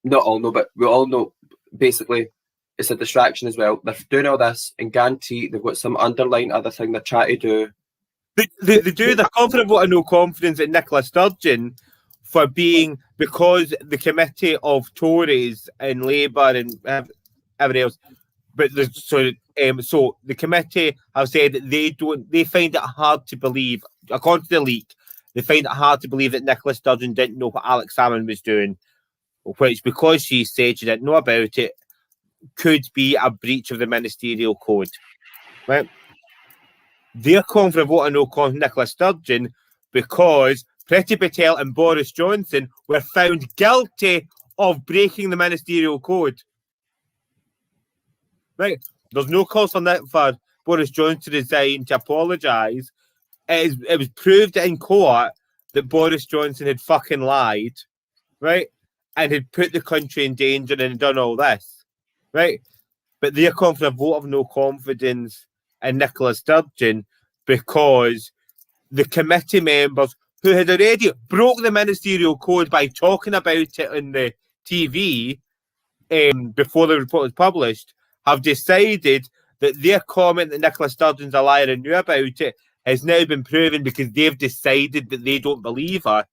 not all know, but we all know basically it's a distraction as well. They're doing all this and guarantee they've got some underlying other thing they're trying to do. They do. They're confident vote of no confidence in Nicola Sturgeon for being, because the committee of Tories and Labour and everything else, but so the committee have said that they find it hard to believe, according to the leak, they find it hard to believe that Nicola Sturgeon didn't know what Alex Salmond was doing, which, because she said she didn't know about it, could be a breach of the ministerial code, right? they're calling for a vote of no confidence in Nicola Sturgeon because Priti Patel and Boris Johnson were found guilty of breaking the ministerial code. Right? There's no cause for Boris Johnson to resign to apologise. It was proved in court that Boris Johnson had fucking lied, right? And had put the country in danger and done all this, right? But they're calling for a vote of no confidence in Nicola Sturgeon because the committee members who had already broke the ministerial code by talking about it on the TV before the report was published have decided that their comment that Nicola Sturgeon's a liar and knew about it has now been proven because they've decided that they don't believe her,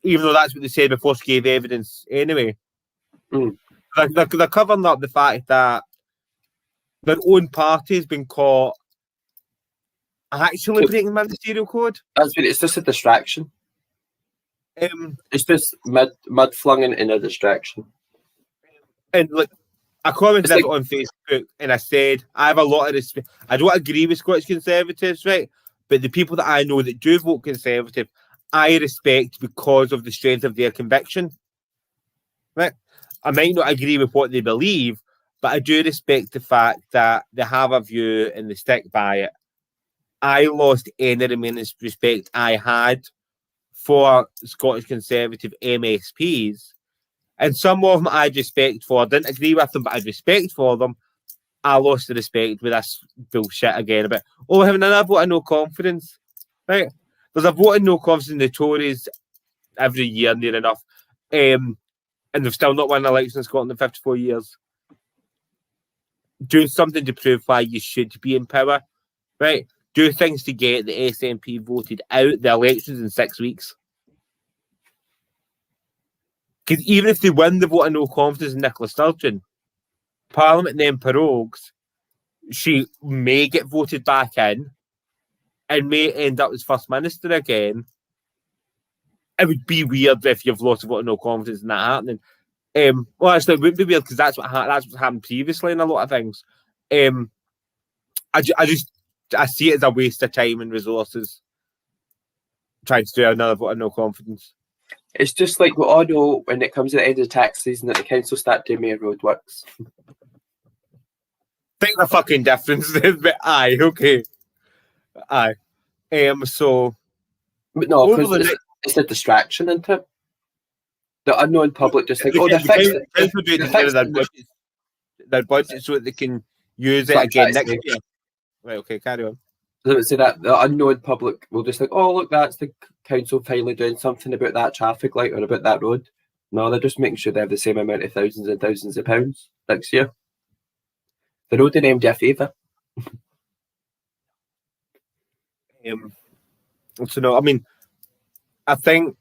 even though that's what they said before she gave evidence anyway. They're covering up the fact that their own party has been caught actually breaking the ministerial code. It's just a distraction. It's just mud flung in a distraction. And like, I commented on Facebook and I said, I have a lot of respect. I don't agree with Scottish Conservatives, right? But the people that I know that do vote Conservative, I respect because of the strength of their conviction. Right? I might not agree with what they believe, but I do respect the fact that they have a view and they stick by it. I lost any remaining respect I had for Scottish Conservative MSPs. And some of them I had respect for. I didn't agree with them, but I had respect for them. I lost the respect with this bullshit again about, we're having another vote of no confidence. Right? There's a vote of no confidence in the Tories every year, near enough. And they've still not won an election in Scotland in 54 years. Do something to prove why you should be in power. Right? Do things to get the SNP voted out the elections in 6 weeks. Because even if they win the vote of no confidence in Nicola Sturgeon, Parliament then prorogues, she may get voted back in and may end up as First Minister again. It would be weird if you've lost a vote of no confidence in that happening. Well, actually, it wouldn't be weird because that's what happened previously in a lot of things. I see it as a waste of time and resources trying to do another vote of no confidence. It's just like we all know when it comes to the end of the tax season that the council start doing more roadworks. Think the fucking difference is, but aye, okay. Aye. So... But no, because it's a distraction, isn't it? The unknown public just think, they fixed it. Their budget so that they can use it again next year. Right, okay, carry on. I would say that the unknown public will just think, oh, look, that's the council finally doing something about that traffic light or about that road. No, they're just making sure they have the same amount of thousands and thousands of pounds next year. The road didn't do a favour. So, no, I mean, I think,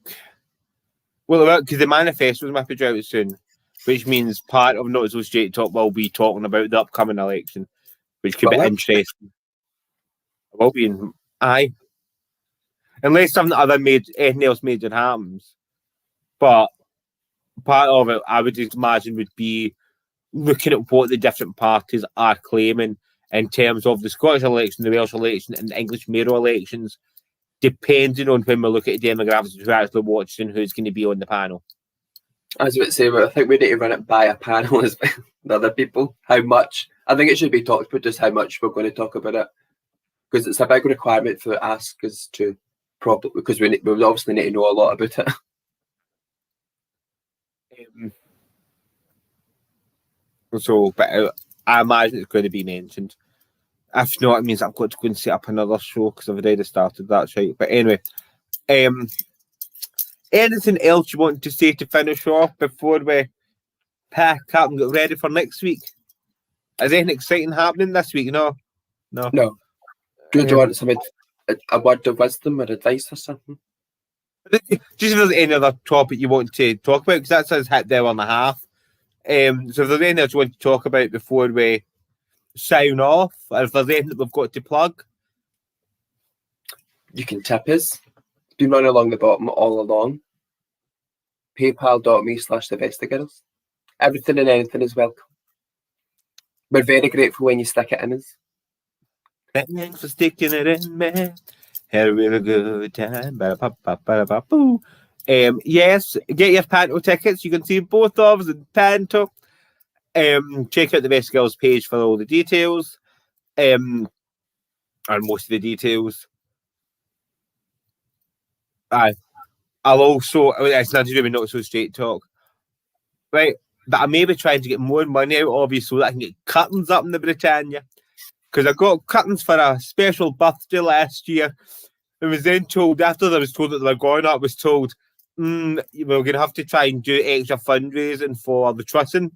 well, because the manifesto might be out soon, which means part of Not So Straight Talk will be talking about the upcoming election, which could be interesting. It will be in aye. Unless something anything else major happens. But part of it, I would imagine, would be looking at what the different parties are claiming in terms of the Scottish election, the Welsh election, and the English mayoral elections, depending on when we look at the demographics of who actually watched and who's going to be on the panel. As I would say, but I think we need to run it by a panel as well, the other people. How much? I think it should be talked about just how much we're going to talk about it. Because it's a big requirement for Ask Us to probably, because we obviously need to know a lot about it. But I imagine it's going to be mentioned. If not, it means I've got to go and set up another show because I've already started that shit. But anyway, anything else you want to say to finish off before we pack up and get ready for next week? Is anything exciting happening this week? No. Do you want a word of wisdom or advice or something? Just if there's any other topic you want to talk about, because that says hit the hour and a half. So if there's anything else you want to talk about before we sign off, or if there's anything that we've got to plug, you can tip us. Been running along the bottom all along. PayPal.me/thevestigirls. Everything and anything is welcome. We're very grateful when you stick it in us. Thanks for sticking it in, man. Had a really good time. Ba-da-ba-ba-ba-ba-boo. Yes, get your Panto tickets. You can see both of us in Panto. Check out the Best Girls page for all the details. And most of the details. I'll also, it's not to do with Not So Straight Talk. Right, but I may be trying to get more money out of you so that I can get curtains up in the Britannia. Because I got curtains for a special birthday last year. It was then told, after I was told that they were going up, was told, we're going to have to try and do extra fundraising for the trussing.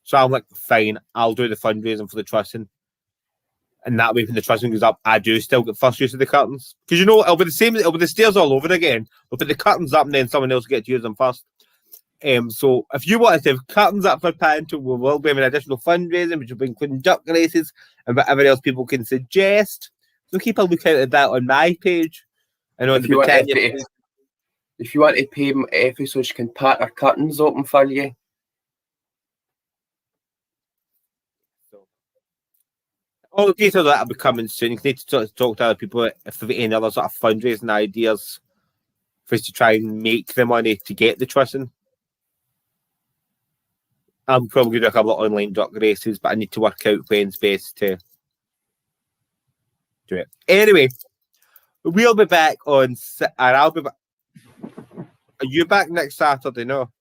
So I'm like, fine, I'll do the fundraising for the trussing. And that way, when the trussing goes up, I do still get first use of the curtains. Because, it'll be the same, it'll be the stairs all over again. We'll put the curtains up and then someone else will get to use them first. So if you want us to have curtains up for Panto, we will be having additional fundraising, which will be including duck races and whatever else people can suggest. So keep a lookout at that on my page. And on If the you Britannia want page. If you want to pay Effie so she can pat her curtains open for you. All the details of that will be coming soon. You need to talk to other people if they've any other sort of fundraising ideas for us to try and make the money to get the trussing. I'm probably going to do a couple of online duck races, but I need to work out when's best to do it. Anyway, we'll be back and I'll be back. Are you back next Saturday? No.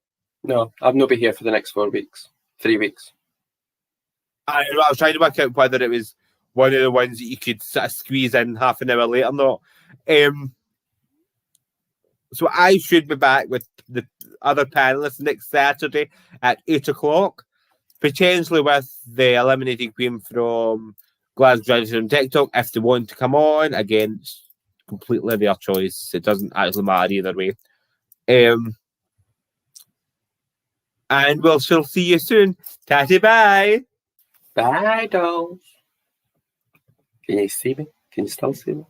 No, I've not been here for the next 4 weeks. 3 weeks. I was trying to work out whether it was one of the ones that you could sort of squeeze in half an hour later or not. So I should be back with the other panelists next Saturday at 8 o'clock, potentially with the eliminated queen from Glasgow from TikTok if they want to come on. Again, it's completely their choice. It doesn't actually matter either way. And we'll still see you soon. Tatty bye. Bye, dolls. Can you see me? Can you still see me?